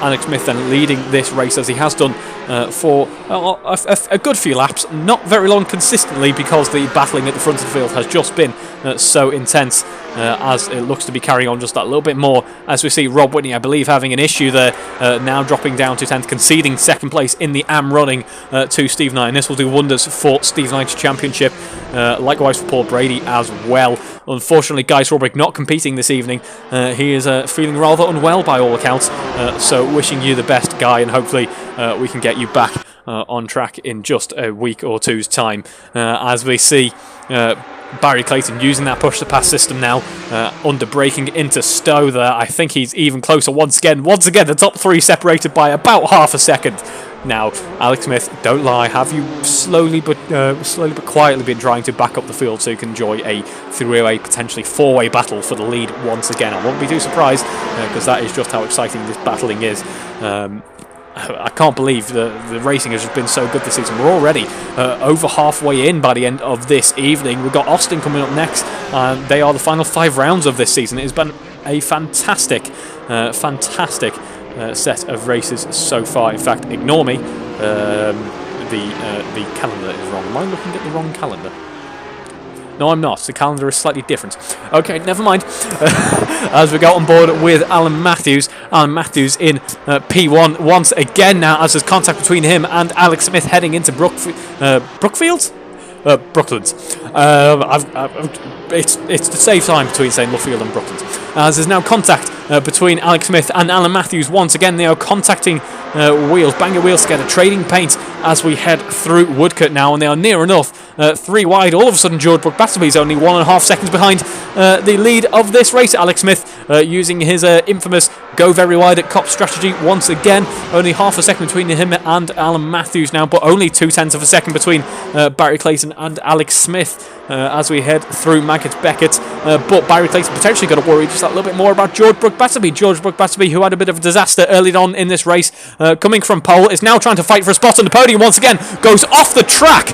Alex Smith then leading this race as he has done for a good few laps, not very long consistently, because the battling at the front of the field has just been so intense, as it looks to be carrying on just that little bit more, as we see Rob Whitney, I believe, having an issue there, now dropping down to 10th, conceding second place in the AM running to Steve Knight, and this will do wonders for Steve Knight's championship, likewise for Paul Brady as well. Unfortunately, Guy Swarbrick not competing this evening. He is feeling rather unwell by all accounts, so wishing you the best, Guy, and hopefully we can get you back on track in just a week or two's time. As we see Barry Clayton using that push-to-pass system now, under braking into Stowe there. I think he's even closer once again. Once again, the top three separated by about half a second. Now, Alex Smith, don't lie, have you slowly but quietly been trying to back up the field so you can enjoy a three-way, potentially four-way battle for the lead once again? I won't be too surprised, because that is just how exciting this battling is. I can't believe the racing has just been so good this season. We're already over halfway in by the end of this evening. We've got Austin coming up next. They are the final 5 rounds of this season. It has been a fantastic set of races so far. In fact, ignore me. The calendar is wrong. Am I looking at the wrong calendar? No, I'm not. The calendar is slightly different. Okay, never mind. As we go on board with Alan Matthews. Alan Matthews in P1 once again now, as there's contact between him and Alex Smith heading into Brookfields? Brooklands. It's the safe time between saying Luffield and Brooklands. As there's now contact between Alex Smith and Alan Matthews once again. They are contacting wheels, Bangor wheels together, trading paint as we head through Woodcote now, and they are near enough. 3 wide. All of a sudden, George Batterby is only 1.5 seconds behind the lead of this race. Alex Smith using his infamous go very wide at cop strategy once again. Only half a second between him and Alan Matthews now, but only 0.2 of a second between Barry Clayton and Alex Smith as we head through Maggot Beckett. But Barry Clayton potentially got to worry just a little bit more about George Batterby. George Batterby, who had a bit of a disaster early on in this race, coming from pole, is now trying to fight for a spot on the podium once again. Goes off the track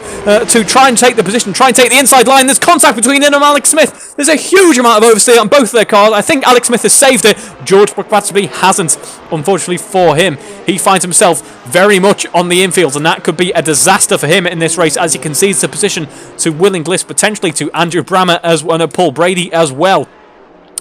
to try and take the position, try and take the inside line. There's contact between him and Alex Smith. There's a huge amount of oversteer on both their cars. I think Alex Smith has saved it. George Batterby hasn't, unfortunately for him. He finds himself very much on the infield, and that could be a disaster for him in this race as he concedes the position to Will Inglis, potentially to Andrew Brammer as well, and Paul Brady as well.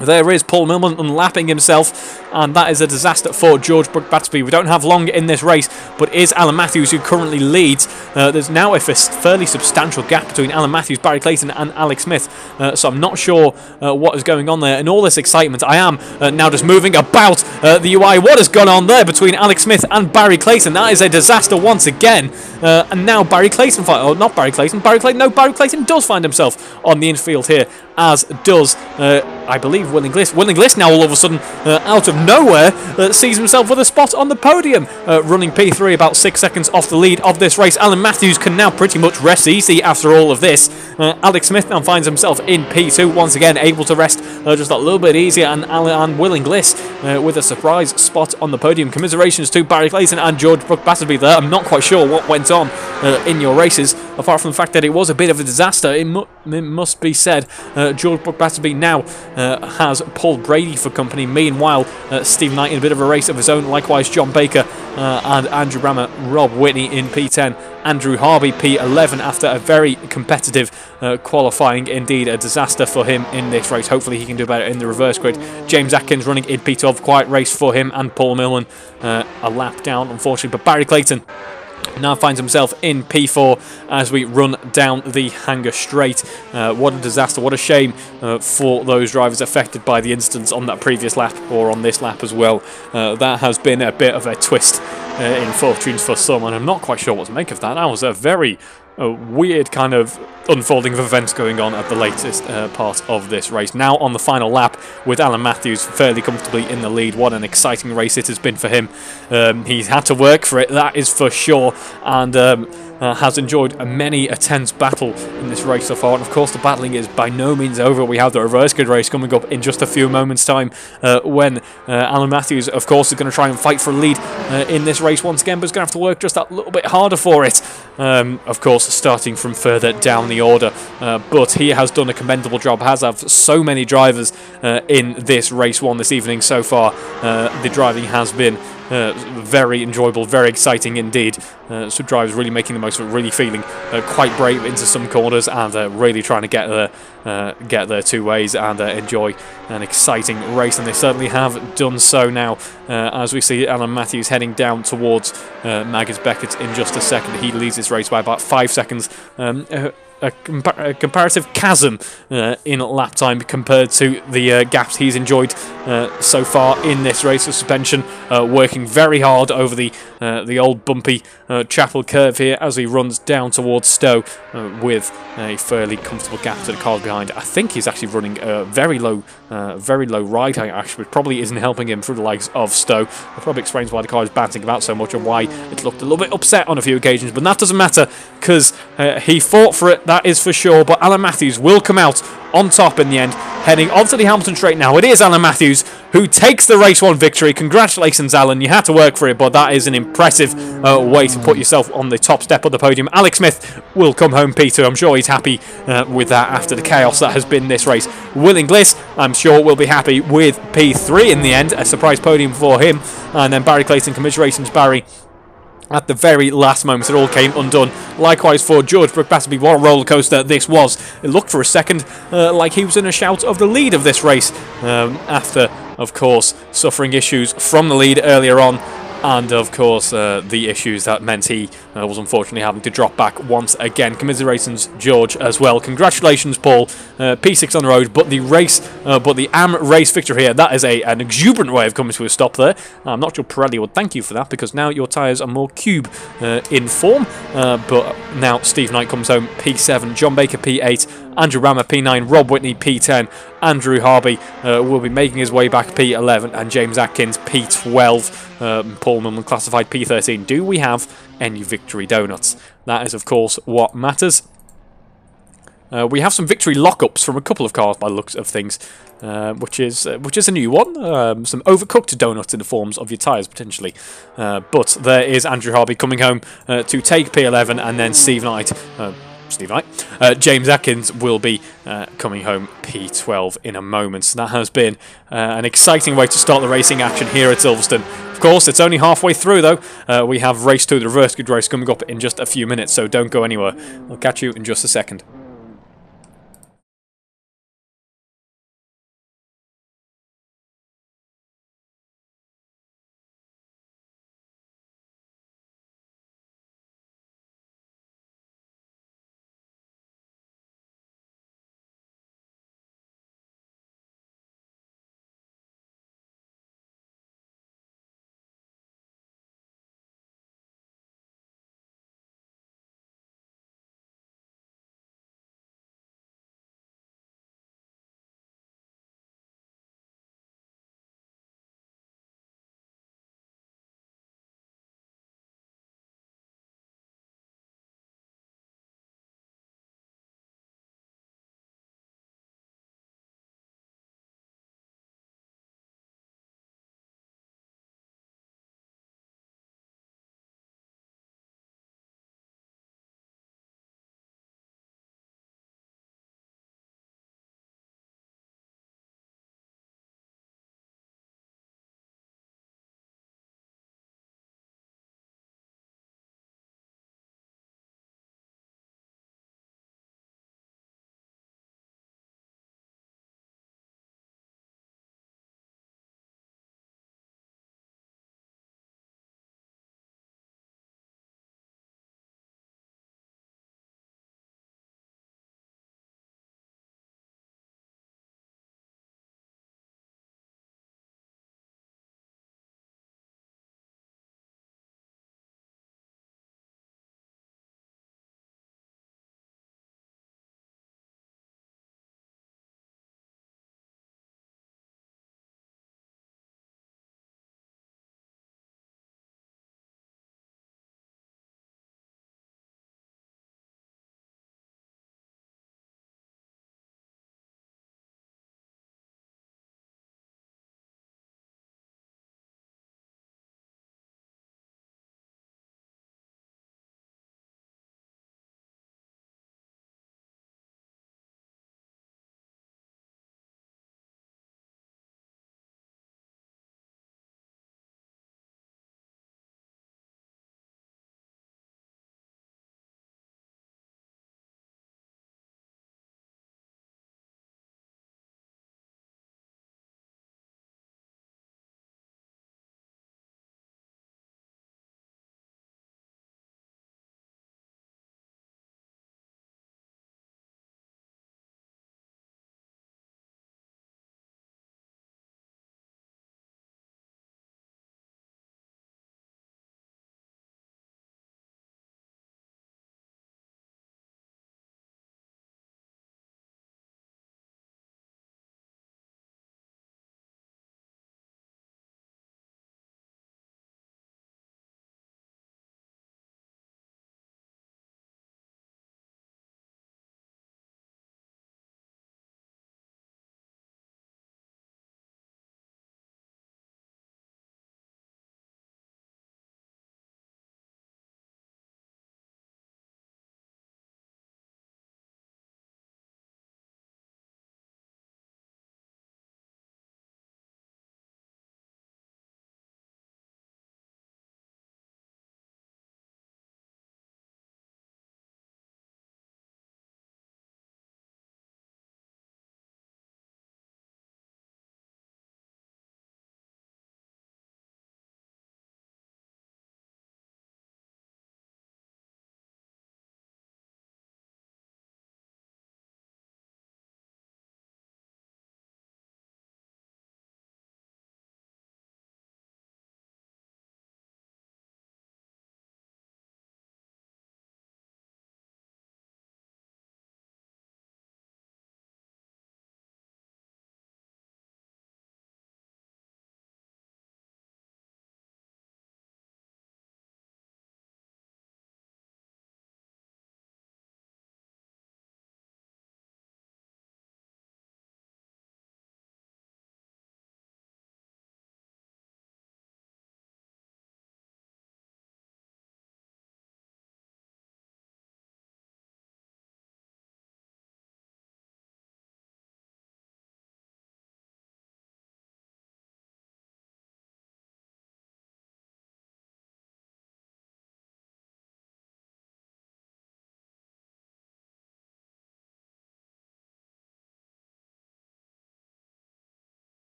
There is Paul Millman unlapping himself, and that is a disaster for George Batterby. We don't have long in this race, but it is Alan Matthews who currently leads. There's now a fairly substantial gap between Alan Matthews, Barry Clayton and Alex Smith, so I'm not sure what is going on there. In all this excitement, I am now just moving about the UI. What has gone on there between Alex Smith and Barry Clayton? That is a disaster once again. And now Barry Clayton, Barry Clayton does find himself on the infield here, as does, I believe, Will Inglis. Will Inglis now all of a sudden, out of nowhere, sees himself with a spot on the podium, running P3 about 6 seconds off the lead of this race. Alan Matthews can now pretty much rest easy after all of this. Alex Smith now finds himself in P2, once again able to rest just a little bit easier, and Will Inglis with a surprise spot on the podium. Commiserations to Barry Clayton and George Brook Batterby there. I'm not quite sure what went on in your races, apart from the fact that it was a bit of a disaster. It must be said. George Brook Batterby now has Paul Brady for company. Meanwhile, Steve Knight in a bit of a race of his own. Likewise, John Baker and Andrew Brammer, Rob Whitney in P10. Andrew Harvey P11 after a very competitive qualifying. Indeed, a disaster for him in this race. Hopefully he can do better in the reverse grid. James Atkins running in P12. Quiet race for him, and Paul Millman a lap down, unfortunately. But Barry Clayton now finds himself in P4 as we run down the Hanger Straight. What a disaster, what a shame for those drivers affected by the incidents on that previous lap, or on this lap as well. That has been a bit of a twist in fortunes for some, and I'm not quite sure what to make of that. That was a very weird kind of unfolding of events going on at the latest part of this race. Now on the final lap, with Alan Matthews fairly comfortably in the lead. What an exciting race it has been for him. He's had to work for it, that is for sure, and has enjoyed many a tense battle in this race so far. And of course the battling is by no means over. We have the reverse grid race coming up in just a few moments time, when Alan Matthews of course is going to try and fight for a lead in this race once again, but he's going to have to work just that little bit harder for it. Of course starting from further down the order, but he has done a commendable job, as have so many drivers in this race one this evening so far. The driving has been very enjoyable, very exciting indeed. Some drivers really making the most of it, really feeling quite brave into some corners, and really trying to get there two ways and enjoy an exciting race, and they certainly have done so now. As we see Alan Matthews heading down towards Magnus Beckett in just a second. He leads this race by about 5 seconds. A comparative chasm in lap time compared to the gaps he's enjoyed so far in this race of suspension, working very hard over the old bumpy Chapel curve here as he runs down towards Stowe with a fairly comfortable gap to the cars behind. I think he's actually running a very low ride height, actually, which probably isn't helping him through the likes of Stowe. It probably explains why the car is bouncing about so much and why it looked a little bit upset on a few occasions, but that doesn't matter because he fought for it, that is for sure. But Alan Matthews will come out on top in the end, heading onto the Hamilton Straight now. It is Alan Matthews who takes the race one victory. Congratulations, Alan. You had to work for it, but that is an impressive way to put yourself on the top step of the podium. Alex Smith will come home P2. I'm sure he's happy with that after the chaos that has been this race. Will Inglis, I'm sure, will be happy with P3 in the end. A surprise podium for him. And then Barry Clayton, commiserations, Barry. At the very last moment, it all came undone. Likewise for George Brook Batterby, what a roller coaster this was. It looked for a second like he was in a shout of the lead of this race, after, of course, suffering issues from the lead earlier on. And of course, the issues that meant he was unfortunately having to drop back once again. Commiserations, George, as well. Congratulations, Paul. P6 on the road, but the AM race victory here, that is an exuberant way of coming to a stop there. I'm not sure Pirelli would thank you for that, because now your tyres are more cube in form. But now Steve Knight comes home P7, John Baker P8, Andrew Rammer P9, Rob Whitney P10, Andrew Harvey will be making his way back P11, and James Atkins P12. Paul Millman classified P13. Do we have any victory donuts? That is, of course, what matters. We have some victory lockups from a couple of cars by the looks of things, which is a new one. Some overcooked donuts in the forms of your tyres, potentially. But there is Andrew Harvey coming home to take P11, and then James Atkins will be coming home P12 in a moment. So that has been an exciting way to start the racing action here at Silverstone. Of course, it's only halfway through though. We have race 2, the reverse grid race, coming up in just a few minutes, so don't go anywhere. I'll catch you in just a second.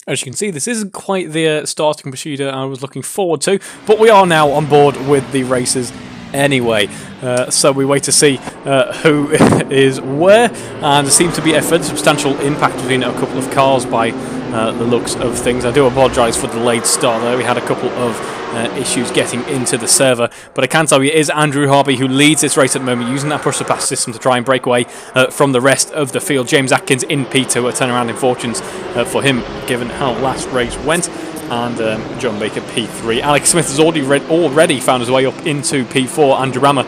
As you can see, this isn't quite the starting procedure I was looking forward to, but we are now on board with the races anyway. So we wait to see who is where, and there seems to be a fairly substantial impact between a couple of cars by the looks of things. I do apologise for the delayed start there. We had a couple of issues getting into the server, but I can tell you it is Andrew Harvey who leads this race at the moment, using that push-to-pass system to try and break away from the rest of the field. James Atkins in P2, a turnaround in fortunes for him given how last race went, and John Baker P3. Alex Smith has already found his way up into P4. Andrew Rammer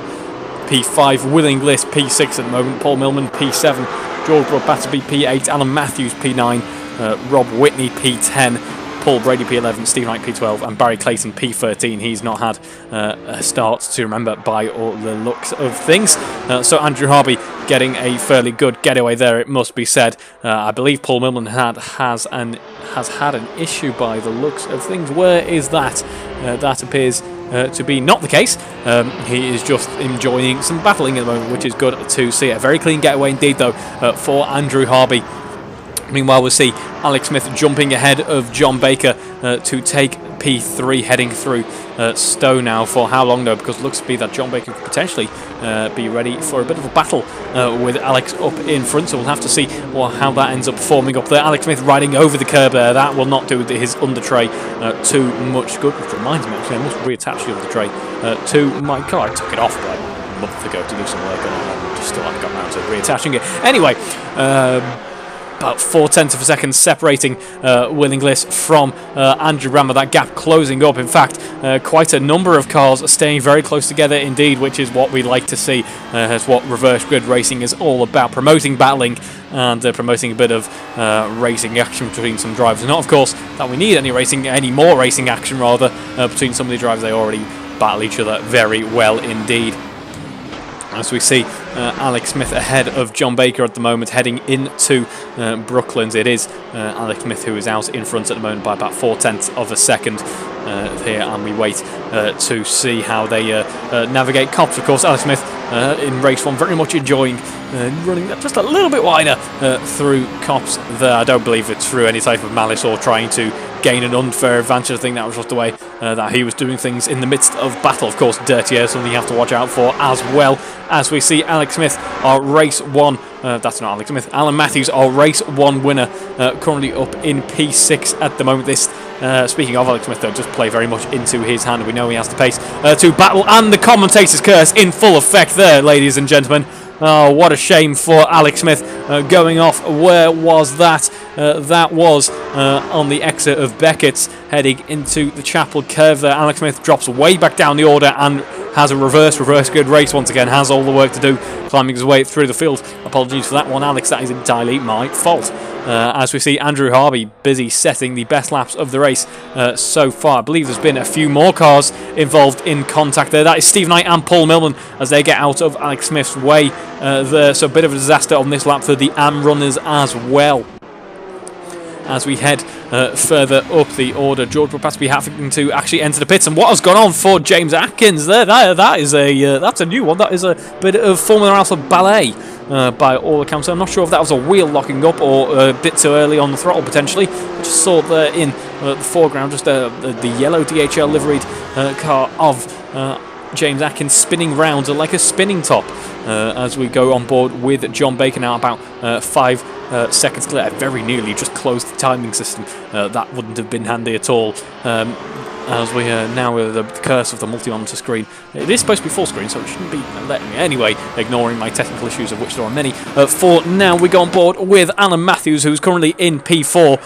P5, Will Inglis P6 at the moment, Paul Millman P7, George Batterby P8, Alan Matthews P9, Rob Whitney P10, Paul Brady P11, Steve Knight P12, and Barry Clayton P13. He's not had a start to remember by all the looks of things. So Andrew Harvey getting a fairly good getaway there, it must be said. I believe Paul Millman has had an issue by the looks of things. Where is that? That appears to be not the case. He is just enjoying some battling at the moment, which is good to see. A very clean getaway indeed, though, for Andrew Harvey. Meanwhile, we'll see Alex Smith jumping ahead of John Baker to take P3, heading through Stowe now. For how long, though? Because it looks to be that John Baker could potentially be ready for a bit of a battle with Alex up in front. So we'll have to see how that ends up forming up there. Alex Smith riding over the curb there. That will not do his under tray too much good. Which reminds me, actually, I must reattach the under tray to my car. I took it off about a month ago to do some work on it, and just still haven't got around to reattaching it. Anyway, about 0.4 of a second separating Will Inglis from Andrew Rammer. That gap closing up. In fact, quite a number of cars staying very close together indeed, which is what we like to see. It's what reverse grid racing is all about, promoting battling and promoting a bit of racing action between some drivers. Not, of course, that we need any more racing action rather between some of the drivers. They already battle each other very well indeed. As we see Alex Smith ahead of John Baker at the moment, heading into Brooklands. It is Alex Smith who is out in front at the moment by about 0.4 of a second here, and we wait to see how they navigate Copse. Of course, Alex Smith in race 1 very much enjoying running just a little bit wider through Copse there. I don't believe it's through any type of malice or trying to gain an unfair advantage. I think that was just the way that he was doing things in the midst of battle. Of course, dirty air is something you have to watch out for as well. As we see Alex Smith, our race 1, that's not Alex Smith, Alan Matthews, our race 1 winner, currently up in P6 at the moment. This, speaking of Alex Smith, though, just play very much into his hand. We know he has the pace to battle, and the commentator's curse in full effect there, ladies and gentlemen. Oh, what a shame for Alex Smith going off. Where was that? That was on the exit of Beckett's, heading into the Chapel curve there. Alex Smith drops way back down the order and has a reverse good race once again. Has all the work to do, climbing his way through the field. Apologies for that one, Alex. That is entirely my fault. As we see Andrew Harvey busy setting the best laps of the race so far. I believe there's been a few more cars involved in contact there. That is Steve Knight and Paul Millman as they get out of Alex Smith's way there. So a bit of a disaster on this lap for the AM runners as well. As we head further up the order, George Batterby having to actually enter the pits. And what has gone on for James Atkins there? That's a new one. That is a bit of Formula Alpha ballet. By all accounts. I'm not sure if that was a wheel locking up or a bit too early on the throttle potentially. I just saw there in the foreground just the yellow DHL liveried car of James Atkins spinning round like a spinning top as we go on board with John Baker now, about 5 seconds clear. I very nearly just closed the timing system. That wouldn't have been handy at all. As we are now with the curse of the multi-monitor screen. It is supposed to be full screen, so it shouldn't be letting me. Anyway, ignoring my technical issues, of which there are many. For now, we go on board with Alan Matthews, who's currently in P4.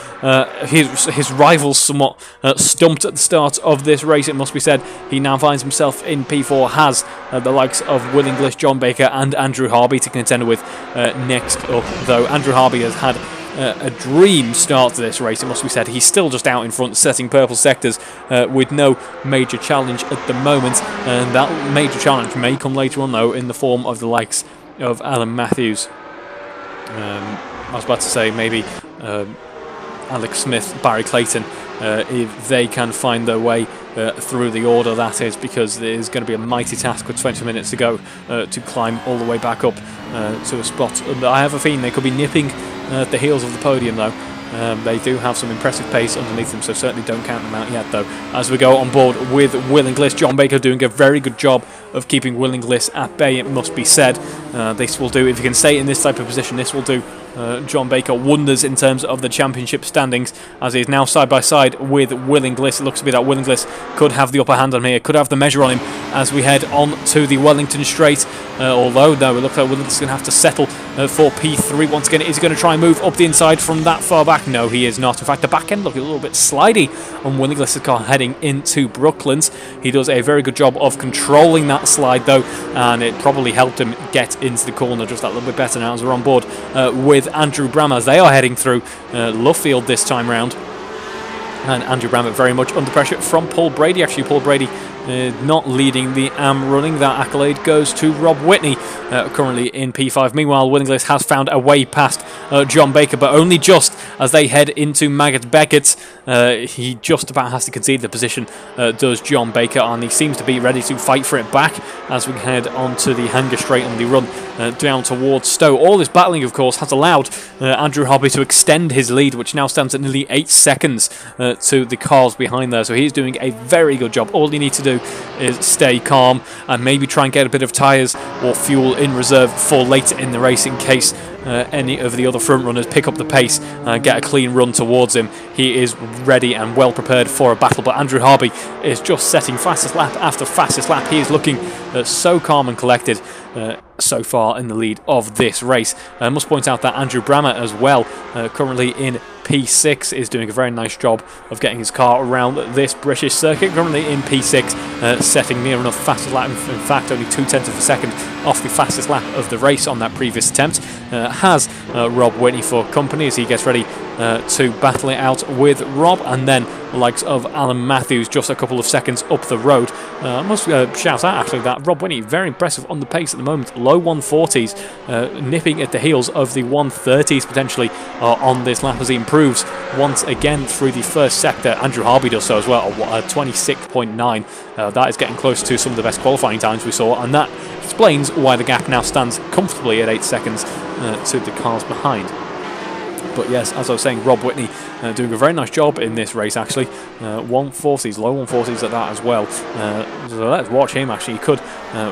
His rivals somewhat stumped at the start of this race, it must be said. He now finds himself in P4, has the likes of Will Inglis, John Baker, and Andrew Harvey to contend with next up, though. Andrew Harvey has had a dream start to this race, it must be said. He's still just out in front setting purple sectors with no major challenge at the moment, and that major challenge may come later on though in the form of the likes of Alan Matthews. I was about to say maybe Alex Smith, Barry Clayton, if they can find their way through the order, that is, because it is going to be a mighty task with 20 minutes to go to climb all the way back up to a spot. I have a feeling they could be nipping at the heels of the podium though, They do have some impressive pace underneath them, so certainly don't count them out yet, though. As we go on board with Will Inglis, John Baker doing a very good job of keeping Will Inglis at bay, it must be said. This will do, if you can stay in this type of position, this will do John Baker wonders in terms of the championship standings, as he is now side by side with Will Inglis. It looks to be that Will Inglis could have the upper hand on here, could have the measure on him as we head on to the Wellington Straight. Although, no, it looks like Will Inglis is going to have to settle for P3 once again. Is he going to try and move up the inside from that far back? No, he is not. In fact, the back end looking a little bit slidey on Will Inglis' car heading into Brooklands. He does a very good job of controlling that slide, though, and it probably helped him get into the corner just that little bit better now as we're on board with Andrew Brammer as they are heading through Luffield this time round. And Andrew Brammer very much under pressure from Paul Brady. Actually, Paul Brady not leading the AM running. That accolade goes to Rob Whitney, currently in P5. Meanwhile, Will Inglis has found a way past John Baker, but only just as they head into Maggot Beckett. He just about has to concede the position, does John Baker, and he seems to be ready to fight for it back as we head onto the Hanger Straight on the run down towards Stowe. All this battling, of course, has allowed Andrew Harvey to extend his lead, which now stands at nearly 8 seconds to the cars behind there. So he's doing a very good job. All you need to do is stay calm and maybe try and get a bit of tyres or fuel in reserve for later in the race in case any of the other front runners pick up the pace and get a clean run towards him. He is ready and well prepared for a battle, but Andrew Harvey is just setting fastest lap after fastest lap. He is looking so calm and collected so far in the lead of this race. I must point out that Andrew Brammer as well, currently in P6, is doing a very nice job of getting his car around this British circuit. Currently in P6, setting near enough fastest lap, in fact only 0.2 of a second off the fastest lap of the race on that previous attempt. Has Rob Whitney for company as he gets ready to battle it out with Rob, and then the likes of Alan Matthews just a couple of seconds up the road. I must shout out actually that Rob Whitney, very impressive on the pace at the moment, low 140s, nipping at the heels of the 130s potentially on this lap as he improves once again through the first sector. Andrew Harvey does so as well, a 26.9. That is getting close to some of the best qualifying times we saw, and that explains why the gap now stands comfortably at 8 seconds to the cars behind. But yes, as I was saying, Rob Whitney doing a very nice job in this race actually. 140s, low 140s at that as well. So let's watch him actually. He could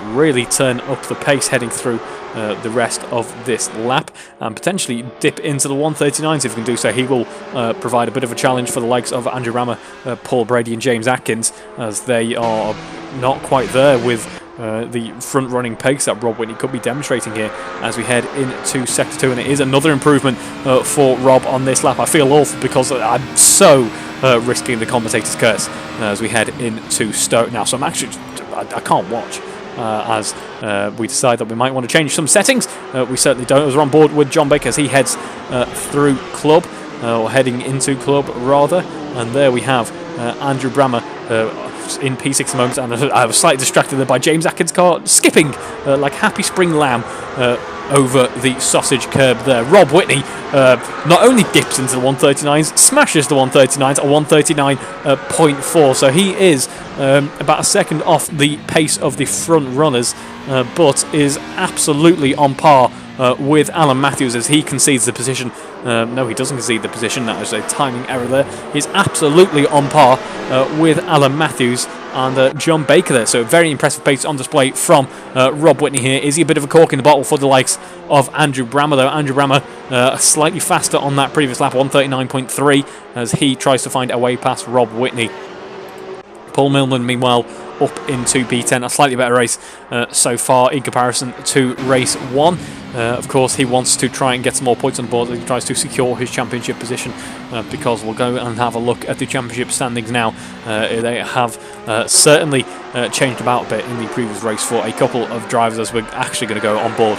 really turn up the pace heading through the rest of this lap and potentially dip into the 139s if he can do so. He will provide a bit of a challenge for the likes of Andrew Brammer, Paul Brady and James Atkins, as they are not quite there with the front-running pace that Rob Whitney could be demonstrating here as we head into Sector 2, and it is another improvement for Rob on this lap. I feel awful because I'm so risking the commentator's curse as we head into Stoke now, so I can't watch as we decide that we might want to change some settings. We certainly don't, as we're on board with John Baker as he heads through Club, or heading into Club rather, and there we have Andrew Brammer in P6 at the moment, and I was slightly distracted there by James Atkins' car skipping like happy spring lamb over the sausage curb there. Rob Whitney not only dips into the 139s, smashes the 139s at 139.4, so he is about a second off the pace of the front runners, but is absolutely on par with Alan Matthews as he concedes the position. No, he doesn't concede the position. That is a timing error there. He's absolutely on par with Alan Matthews and John Baker there. So very impressive pace on display from Rob Whitney here. Is he a bit of a cork in the bottle for the likes of Andrew Brammer though? Andrew Brammer slightly faster on that previous lap, 139.3, as he tries to find a way past Rob Whitney. Paul Millman, meanwhile, up into P10, a slightly better race so far in comparison to race 1. Of course, he wants to try and get some more points on the board as he tries to secure his championship position, because we'll go and have a look at the championship standings now. They have certainly changed about a bit in the previous race for a couple of drivers, as we're actually going to go on board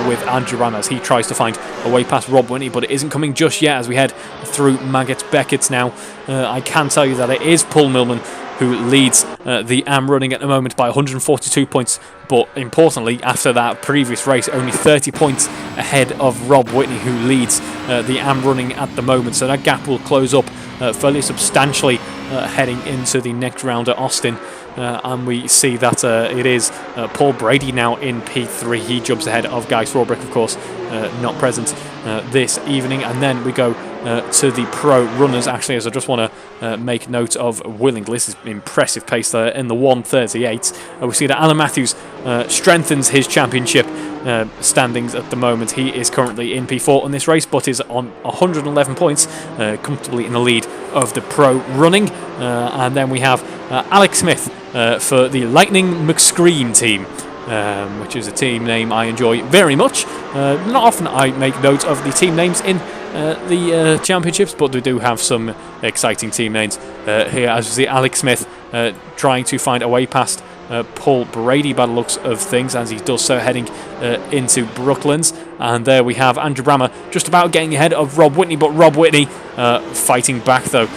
with Andrew Brammer as he tries to find a way past Rob Whitney, but it isn't coming just yet as we head through Maggot Beckett now. I can tell you that it is Paul Millman who leads the AM running at the moment by 142 points, but importantly, after that previous race, only 30 points ahead of Rob Whitney, who leads the AM running at the moment. So that gap will close up fairly substantially heading into the next round at Austin. And we see that it is Paul Brady now in P3. He jumps ahead of Guy Swarbrick, of course, not present this evening. And then we go to the pro runners. Actually, as I just want to make note of Will Inglis's impressive pace there in the 1:38. We see that Alan Matthews strengthens his championship standings at the moment. He is currently in P4 in this race, but is on 111 points, comfortably in the lead of the pro running. And then we have Alex Smith for the Lightning McScreen team, which is a team name I enjoy very much. Not often I make note of the team names in the championships, but we do have some exciting team names here. As you see, Alex Smith trying to find a way past Paul Brady by the looks of things, as he does so heading into Brooklands. And there we have Andrew Brammer just about getting ahead of Rob Whitney, but Rob Whitney fighting back though,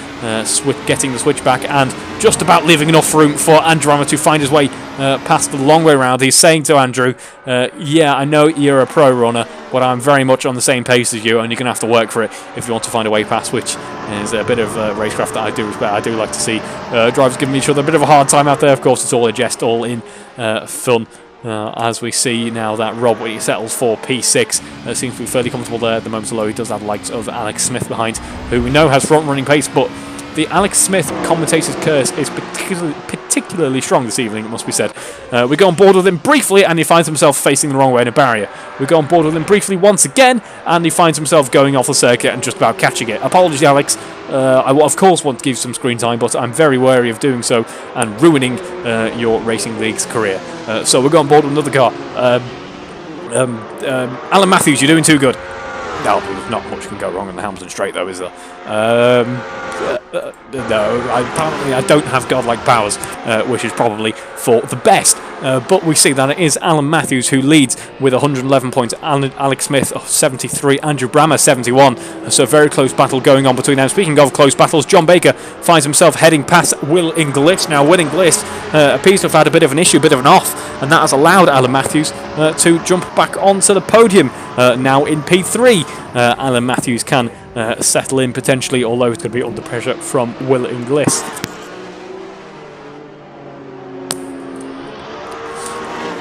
getting the switch back and just about leaving enough room for Andrew Brammer to find his way past the long way round. He's saying to Andrew, yeah, I know you're a pro runner, but I'm very much on the same pace as you, and you're going to have to work for it if you want to find a way past, which is a bit of racecraft that I do respect. I do like to see drivers giving each other a bit of a hard time out there. Of course, it's all a jest, all in fun. As we see now that Rob Whitney settles for P6, seems to be fairly comfortable there at the moment, although he does have the likes of Alex Smith behind, who we know has front-running pace, but the Alex Smith commentator's curse is particularly strong this evening, it must be said. We go on board with him briefly, and he finds himself facing the wrong way in a barrier. We go on board with him briefly once again, and he finds himself going off the circuit and just about catching it. Apologies, Alex. I of course want to give you some screen time, but I'm very wary of doing so and ruining your racing league's career. So we'll go on board with another car. Alan Matthews, you're doing too good. No, not much can go wrong in the Hamilton Straight, though, is there? No, apparently I don't have godlike powers, which is probably for the best. But we see that it is Alan Matthews who leads with 111 points. Alex Smith, 73. Andrew Brammer, 71. So a very close battle going on between them. Speaking of close battles, John Baker finds himself heading past Will Inglis. Now, Will Inglis appears to have had a bit of an issue, a bit of an off, and that has allowed Alan Matthews to jump back onto the podium. Now in P3, Alan Matthews can settle in potentially, although it's going to be under pressure from Will Inglis.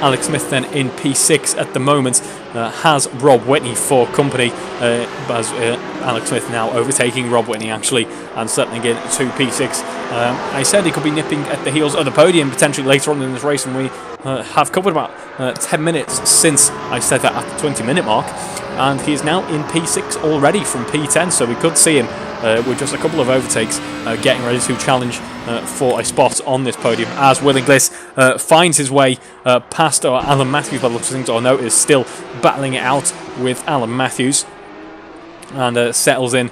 Alex Smith then in P6 at the moment has Rob Whitney for company, as Alex Smith now overtaking Rob Whitney actually and settling in to P6. I said he could be nipping at the heels of the podium potentially later on in this race, and we have covered about 10 minutes since I said that at the 20-minute mark, and he is now in P6 already from P10, so we could see him with just a couple of overtakes getting ready to challenge for a spot on this podium, as Will Inglis finds his way past Alan Matthews by the looks of things, or no, is still battling it out with Alan Matthews, and settles in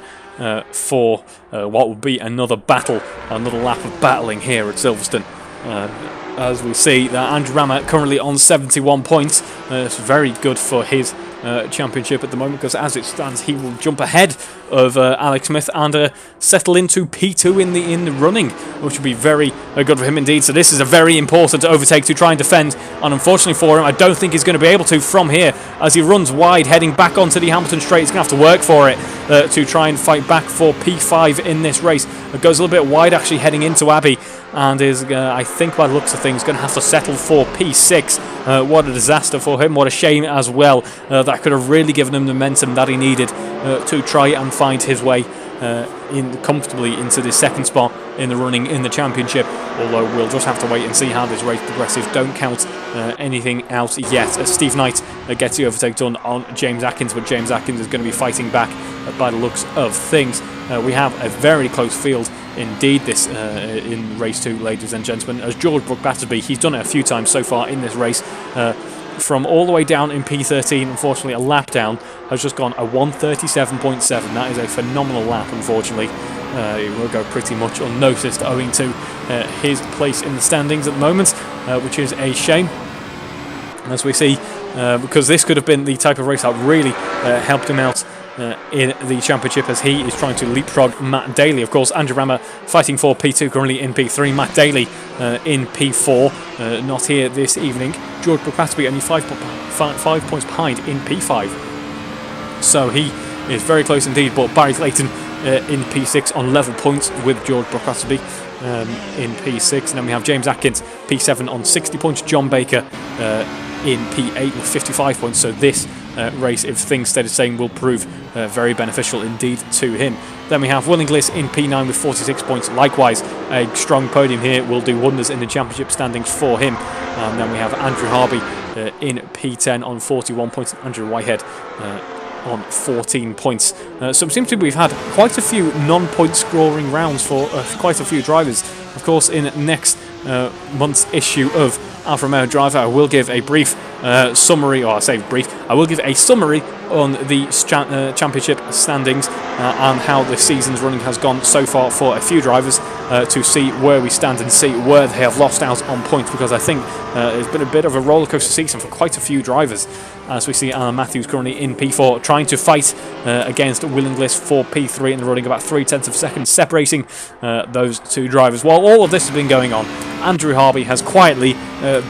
for what will be another battle, another lap of battling here at Silverstone. As we see that Andrew Brammer currently on 71 points. It's very good for his championship at the moment, because as it stands he will jump ahead of Alex Smith and settle into P2 in the running, which would be very good for him indeed. So this is a very important overtake to try and defend, and unfortunately for him I don't think he's going to be able to from here, as he runs wide heading back onto the Hamilton Straight. He's going to have to work for it to try and fight back for P5 in this race. It goes a little bit wide actually heading into Abbey, and is I think by the looks of things going to have to settle for P6. What a disaster for him, what a shame as well. That could have really given him the momentum that he needed to try and find his way in comfortably into the second spot in the running in the championship, although we'll just have to wait and see how this race progresses. Don't count anything out yet, as Steve Knight gets the overtake done on James Atkins, but James Atkins is going to be fighting back by the looks of things. We have a very close field indeed this in race 2, ladies and gentlemen, as George Battersby, he's done it a few times so far in this race, from all the way down in P13, unfortunately a lap down, has just gone a 1:37.7. That is a phenomenal lap, unfortunately. It will go pretty much unnoticed owing to his place in the standings at the moment, which is a shame, as we see, because this could have been the type of race that really helped him out in the championship, as he is trying to leapfrog Matt Daly. Of course, Andrew Brammer fighting for P2, currently in P3. Matt Daly in P4, not here this evening. George Battersby only 5 points behind in P5. So he is very close indeed, but Barry Clayton in P6 on level points with George Battersby in P6. And then we have James Atkins, P7 on 60 points. John Baker in P8 with 55 points. So this race, if things stay the same, will prove very beneficial indeed to him. Then we have Willingliss in P9 with 46 points. Likewise, a strong podium here will do wonders in the championship standings for him. And then we have Andrew Harvey in P10 on 41 points. Andrew Whitehead on 14 points. So it seems to be we've had quite a few non-point scoring rounds for quite a few drivers. Of course, in next month's issue of Alpha Romeo Driver, I will give a brief summary, or I say brief, I will give a summary on the championship standings and how the season's running has gone so far for a few drivers to see where we stand and see where they have lost out on points, because I think it's been a bit of a rollercoaster season for quite a few drivers, as we see Alan Matthews currently in P4 trying to fight against Willingliss for P3 in the running, about 0.3 of a second separating those two drivers. While all of this has been going on, Andrew Harvey has quietly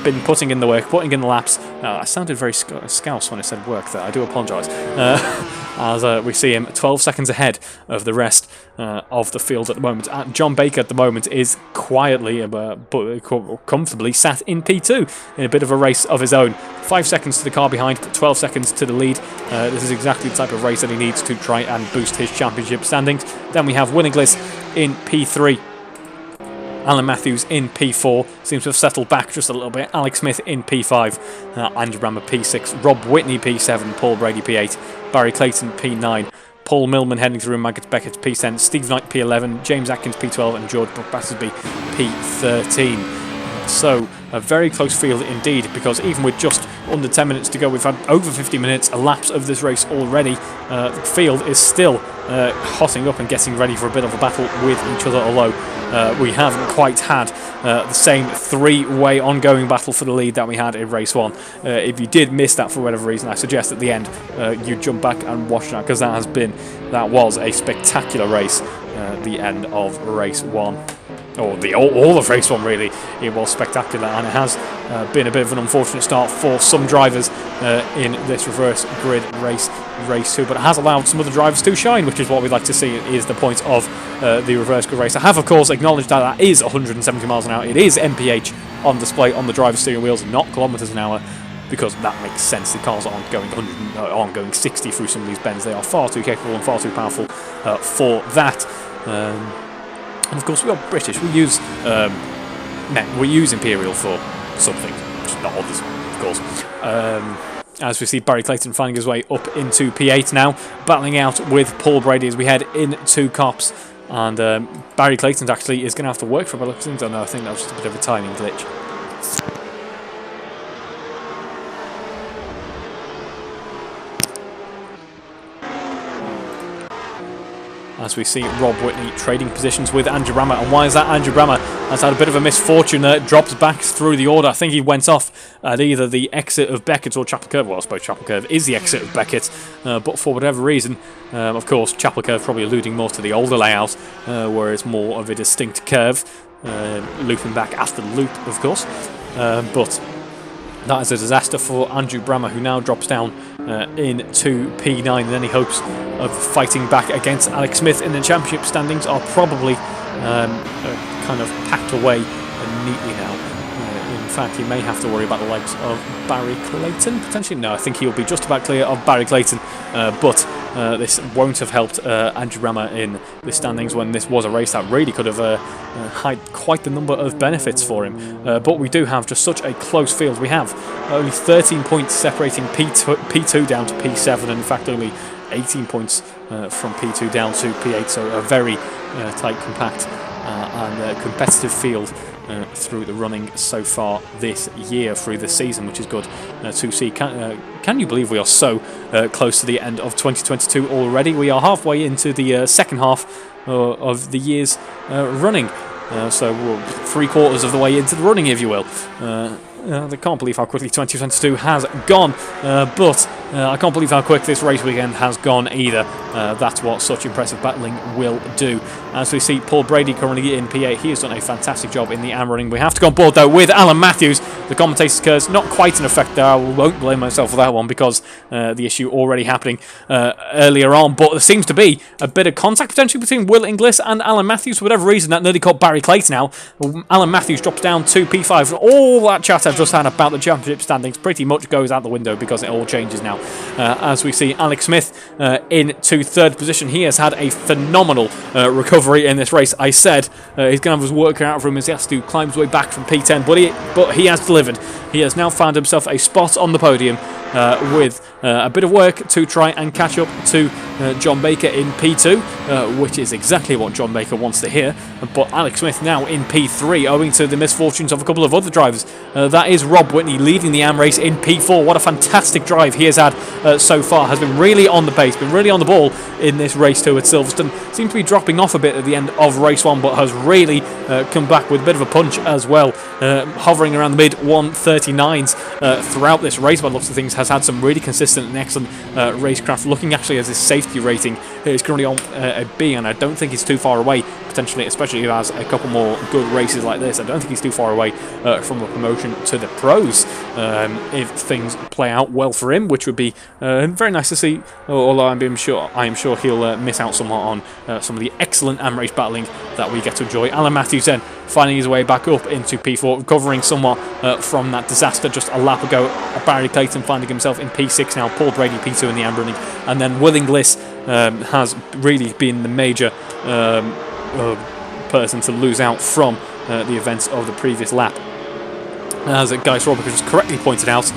been putting in the work, putting in the laps. I sounded very scouse when I said work there, I do apologise. As we see him 12 seconds ahead of the rest of the field at the moment. John Baker at the moment is quietly but comfortably sat in P2 in a bit of a race of his own. 5 seconds to the car behind, but 12 seconds to the lead. This is exactly the type of race that he needs to try and boost his championship standings. Then we have Willingliss in P3. Alan Matthews in P4 seems to have settled back just a little bit. Alex Smith in P5, Andrew Brammer P6, Rob Whitney P7, Paul Brady P8, Barry Clayton P9, Paul Millman heading through, Maggot Beckett P10, Steve Knight P11, James Atkins P12 and George Battersby P13. So a very close field indeed, because even with just under 10 minutes to go, we've had over 50 minutes elapsed of this race already. The field is still hotting up and getting ready for a bit of a battle with each other, although we haven't quite had the same three-way ongoing battle for the lead that we had in race 1. If you did miss that for whatever reason, I suggest at the end you jump back and watch that, because that was a spectacular race, the end of race 1. Or all of race 1 really. It was spectacular, and it has been a bit of an unfortunate start for some drivers in this reverse grid race 2, but it has allowed some other drivers to shine, which is what we'd like to see, is the point of the reverse grid race. I have of course acknowledged that is 170 miles an hour. It is MPH on display on the driver's steering wheels, not kilometres an hour, because that makes sense. The cars aren't going 60 through some of these bends. They are far too capable and far too powerful for that. And of course we are British. We use Imperial for something, just not others, of course. As we see Barry Clayton finding his way up into P8 now, battling out with Paul Brady as we head into Cops. And Barry Clayton actually is going to have to work for a bit. I think that was just a bit of a timing glitch. As we see Rob Whitney trading positions with Andrew Brammer. And why is that? Andrew Brammer has had a bit of a misfortune there, drops back through the order. I think he went off at either the exit of Beckett or Chapel Curve. Well, I suppose Chapel Curve is the exit of Beckett, but for whatever reason, of course, Chapel Curve probably alluding more to the older layout, where it's more of a distinct curve, looping back after the loop, of course. But that is a disaster for Andrew Brammer, who now drops down into P9, and any hopes of fighting back against Alex Smith in the championship standings are probably kind of packed away neatly now. In fact, he may have to worry about the likes of Barry Clayton, potentially. No, I think he'll be just about clear of Barry Clayton, but this won't have helped Andrew Brammer in the standings, when this was a race that really could have had quite the number of benefits for him. But we do have just such a close field. We have only 13 points separating P2 down to P7, and in fact only 18 points from P2 down to P8, so a very tight, compact and competitive field through the running so far this year, through the season, which is good to see. Can you believe we are so close to the end of 2022 already? We are halfway into the second half of the year's running, so we're 3/4 of the way into the running, if you will. I can't believe how quickly 2022 has gone, but I can't believe how quick this race weekend has gone either. That's what such impressive battling will do. as we see Paul Brady currently in P8. He has done a fantastic job in the AM running. We have to go on board though with Alan Matthews. The commentator's curse, not quite in effect there. I won't blame myself for that one because the issue already happening earlier on, but there seems to be a bit of contact potentially between Will Inglis and Alan Matthews for whatever reason. That nearly caught Barry Clayton now. Alan Matthews drops down to P5. All that chat I've just had about the championship standings pretty much goes out the window because it all changes now. As we see Alex Smith into third position. He has had a phenomenal recovery in this race. I said he's going to have his work out for him as he has to climb his way back from P10, but he has delivered. He has now found himself a spot on the podium with a bit of work to try and catch up to John Baker in P2, which is exactly what John Baker wants to hear. But Alex Smith now in P3, owing to the misfortunes of a couple of other drivers. That is Rob Whitney leading the AM race in P4. What a fantastic drive he has had so far. Has been really on the pace, been really on the ball in this race 2 at Silverstone. Seems to be dropping off a bit at the end of race 1, but has really come back with a bit of a punch as well. Hovering around the mid 139s throughout this race by lots of things. Has had some really consistent and excellent racecraft. Looking actually as his safety rating is currently on a B, and I don't think he's too far away, potentially, especially if he has a couple more good races like this. I don't think he's too far away from a promotion to the pros if things play out well for him, which would be very nice to see, although I am sure he'll miss out somewhat on some of the excellent AM race battling that we get to enjoy. Alan Matthews then finding his way back up into P4, recovering somewhat from that disaster just a lap ago. Barry Clayton finding himself in P6 now, Paul Brady P2 in the AM running, and then Will Inglis has really been the major person to lose out from the events of the previous lap. As Guy Robert just correctly pointed out,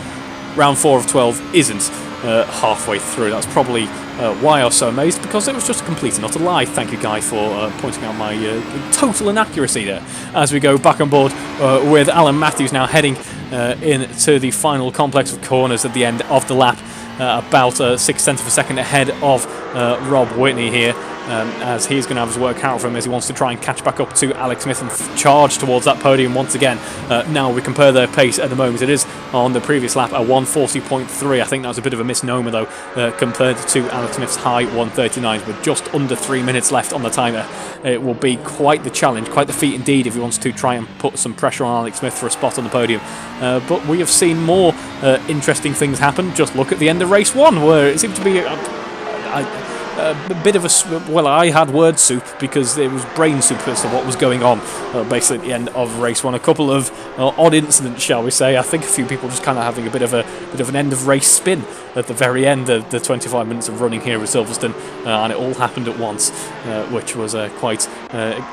round 4 of 12 isn't halfway through. That's probably why I was so amazed, because it was just a complete and utter lie. Thank you, Guy, for pointing out my total inaccuracy there. As we go back on board with Alan Matthews now heading into the final complex of corners at the end of the lap, about 6/10 of a second ahead of Rob Whitney here. As he's going to have his work out for him as he wants to try and catch back up to Alex Smith and charge towards that podium once again. Now we compare their pace at the moment. It is on the previous lap at 1:40.3. I think that was a bit of a misnomer though, compared to Alex Smith's high 1:39s with just under 3 minutes left on the timer. It will be quite the challenge, quite the feat indeed if he wants to try and put some pressure on Alex Smith for a spot on the podium. But we have seen more interesting things happen. Just look at the end of race 1 where it seemed to be a bit of I had word soup because it was brain soup as to what was going on basically at the end of race 1. A couple of odd incidents, shall we say. I think a few people just kind of having a bit of an end of race spin at the very end of the 25 minutes of running here at Silverstone, and it all happened at once, which was quite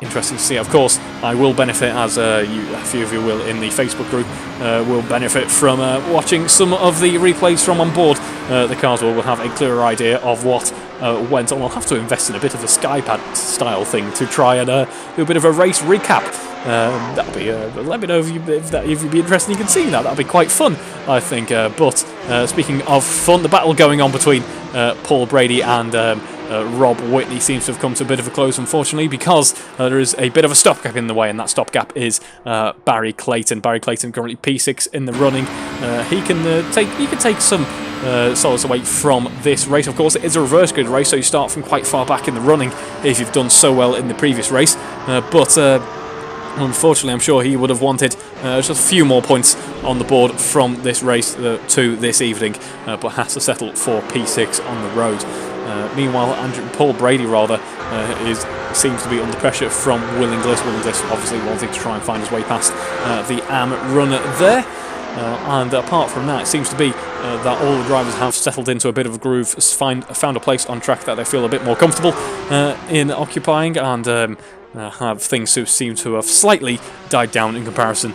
interesting to see. Of course, I will benefit, as a few of you will in the Facebook group, will benefit from watching some of the replays from on board the cars, where we'll have a clearer idea of what went on. I'll have to invest in a bit of a Skypad style thing to try and do a bit of a race recap. That'll be. Let me know if you'd be interested. You can see that. That'll be quite fun, I think. But speaking of fun, the battle going on between Paul Brady and Rob Whitney seems to have come to a bit of a close, unfortunately, because there is a bit of a stopgap in the way, and that stopgap is Barry Clayton. Barry Clayton currently P6 in the running. He can take some solace away from this race. Of course, it is a reverse grid race, so you start from quite far back in the running if you've done so well in the previous race. But unfortunately, I'm sure he would have wanted just a few more points on the board from this race to this evening, but has to settle for P6 on the road. Meanwhile, Paul Brady seems to be under pressure from Will Inglis. Will Inglis obviously wanting to try and find his way past the AM runner there. And apart from that, it seems to be that all the drivers have settled into a bit of a groove, found a place on track that they feel a bit more comfortable in occupying, and have things seem to have slightly died down in comparison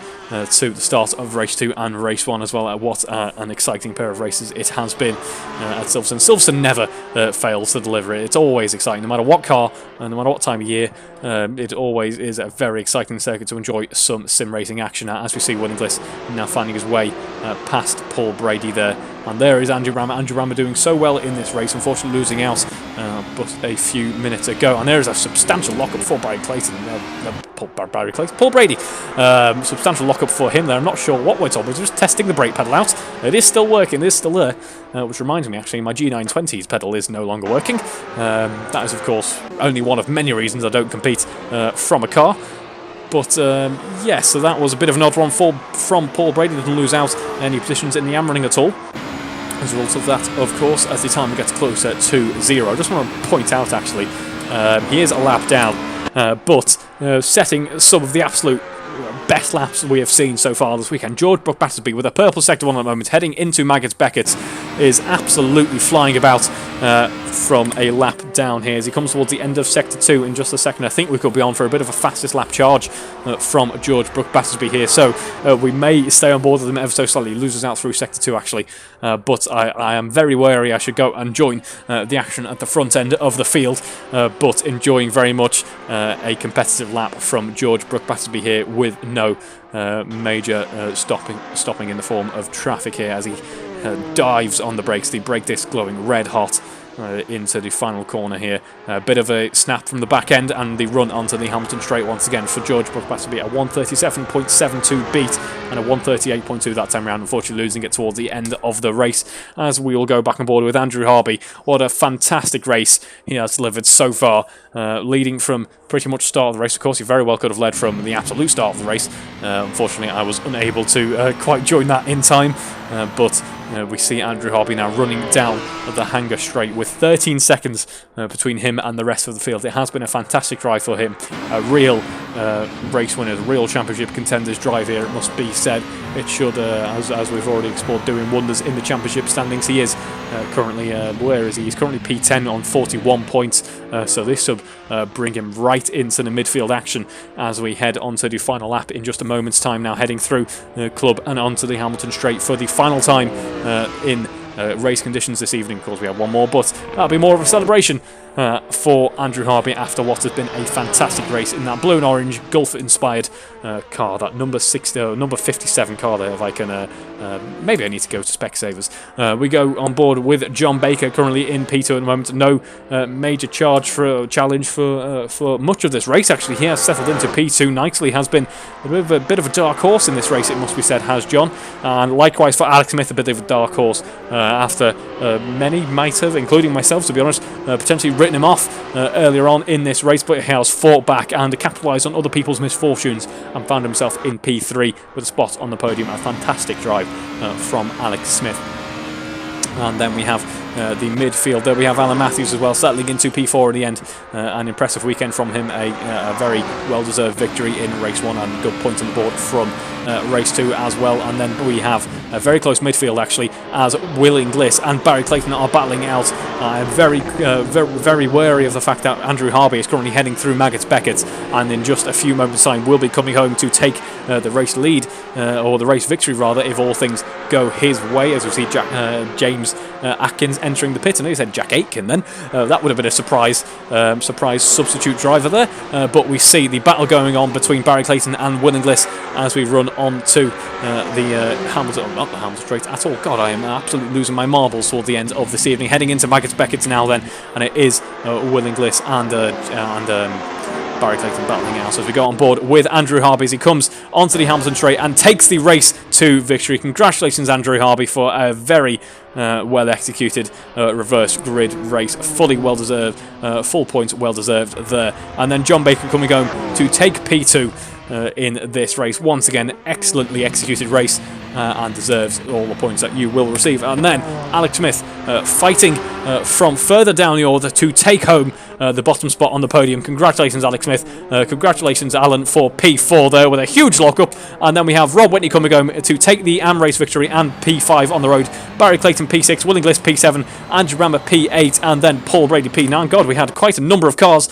to the start of race 2 and race 1 as well. What an exciting pair of races it has been at Silverstone. Silverstone never fails to deliver it. It's always exciting, no matter what car and no matter what time of year. It always is a very exciting circuit to enjoy some sim racing action at, as we see Will Inglis now finding his way past Paul Brady there. And there is Andrew Rammer. Andrew Rammer doing so well in this race, unfortunately losing out but a few minutes ago. And there is a substantial lockup for Barry Clayton. Paul Brady. Substantial lockup for him there. I'm not sure what went on. We're just testing the brake pedal out. It is still working. It is still there. Which reminds me, actually, my G920's pedal is no longer working. That is, of course, only one of many reasons I don't compete from a car. But, yeah, so that was a bit of an odd one from Paul Brady. Didn't lose out any positions in the AM running at all. As a result of that, of course, as the time gets closer to 0. I just want to point out, actually, he is a lap down, but setting some of the absolute best laps we have seen so far this weekend. George Battersby with a purple sector 1 at the moment, heading into Maggotts Beckett's, is absolutely flying about from a lap down here as he comes towards the end of sector 2 in just a second. I think we could be on for a bit of a fastest lap charge from George Battersby here, so we may stay on board with him ever so slightly. He loses out through sector 2 actually, but I am very wary I should go and join the action at the front end of the field, but enjoying very much a competitive lap from George Battersby here with no major stopping in the form of traffic here as he dives on the brakes, the brake disc glowing red hot into the final corner here. A bit of a snap from the back end and the run onto the Hamilton straight once again for George Battersby, a 137.72 beat and a 138.2 that time round, unfortunately losing it towards the end of the race as we will go back on board with Andrew Harvey. What a fantastic race he has delivered so far, leading from pretty much start of the race. Of course, he very well could have led from the absolute start of the race. Unfortunately, I was unable to quite join that in time, but we see Andrew Harvey now running down the Hanger straight with 13 seconds between him and the rest of the field. It has been a fantastic drive for him, a real race winner's, real championship contender's drive here, it must be said. It should, as we've already explored, doing wonders in the championship standings. He is currently, where is he? He's currently P10 on 41 points, so this will bring him right into the midfield action as we head onto the final lap in just a moment's time now, heading through the club and onto the Hamilton straight for the final time in race conditions this evening. Of course, we have one more, but that'll be more of a celebration for Andrew Harvey after what has been a fantastic race in that blue and orange Gulf-inspired car, that number 57 car there. If I can, maybe I need to go to Specsavers. We go on board with John Baker, currently in P2 at the moment. No major challenge for much of this race. Actually, he has settled into P2 nicely. Has been a bit of a dark horse in this race, it must be said, has John. And likewise for Alex Smith, a bit of a dark horse after many might have, including myself, to be honest, potentially written him off earlier on in this race, but he has fought back and capitalised on other people's misfortunes and found himself in P3 with a spot on the podium. A fantastic drive from Alex Smith. And then we have the midfield. There we have Alan Matthews as well, settling into P4 in the end. An impressive weekend from him, a very well-deserved victory in race 1 and good points on the board from race 2 as well. And then we have a very close midfield actually, as Will Inglis and Barry Clayton are battling out. I'm very wary of the fact that Andrew Harvey is currently heading through Maggotts Beckett's, and in just a few moments' time will be coming home to take the race lead, or the race victory rather, if all things go his way, as we see James Atkins entering the pit. I know you said Jack Aitken then. That would have been a surprise substitute driver there. But we see the battle going on between Barry Clayton and Will Inglis as we run on to the Hamilton, not the Hamilton straight at all. God, I am absolutely losing my marbles toward the end of this evening. Heading into Maggotts Beckett's now then, and it is Will Inglis and Barry Clayton battling out as we go on board with Andrew Harvey as he comes onto the Hamilton straight and takes the race to victory. Congratulations, Andrew Harvey, for a very well executed reverse grid race. Fully well deserved, full points well deserved there. And then John Baker coming home to take P2 in this race. Once again, excellently executed race and deserves all the points that you will receive. And then Alex Smith fighting from further down the order to take home the bottom spot on the podium. Congratulations, Alex Smith. Congratulations, Alan, for P4 there with a huge lockup. And then we have Rob Whitney coming home to take the AM race victory and P5 on the road. Barry Clayton P6, Will Inglis P7, Andrew Brammer P8, and then Paul Brady P9. God, we had quite a number of cars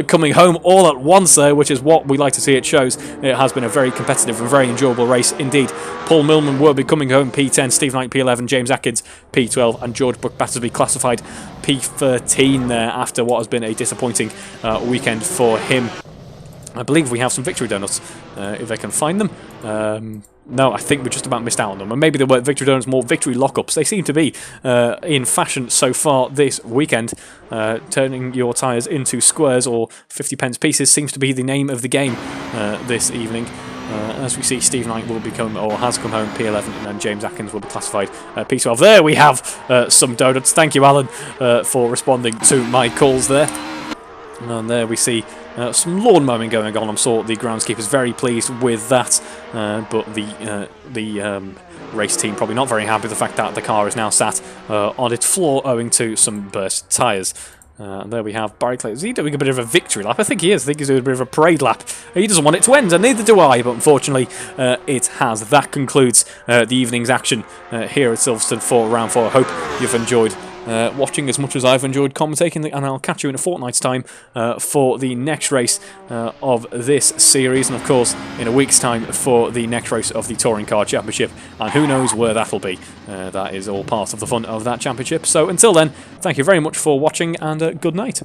coming home all at once there, which is what we like to see. It shows it has been a very competitive and very enjoyable race indeed. Paul Millman will be coming home P10, Steve Knight P11, James Atkins P12, and George Battersby classified P13 there after what has been a disappointing weekend for him. I believe we have some victory donuts, if I can find them. No, I think we just about missed out on them. And maybe there were victory donuts, more victory lockups. They seem to be in fashion so far this weekend. Turning your tyres into squares or 50p pieces seems to be the name of the game this evening. As we see, Steve Knight will become, or has come home, P11, and then James Atkins will be classified P12. There we have some donuts. Thank you, Alan, for responding to my calls there. And there we see some lawn mowing going on. I'm sure the groundskeeper's very pleased with that, but the race team probably not very happy with the fact that the car is now sat on its floor owing to some burst tyres. And there we have Barry Clayton. Is he doing a bit of a victory lap? I think he is. I think he's doing a bit of a parade lap. He doesn't want it to end, and neither do I, but unfortunately it has. That concludes the evening's action here at Silverstone for Round 4. I hope you've enjoyed watching as much as I've enjoyed commentating, and I'll catch you in a fortnight's time for the next race of this series, and of course in a week's time for the next race of the Touring Car Championship, and who knows where that'll be. That is all part of the fun of that championship. So until then, thank you very much for watching, and good night.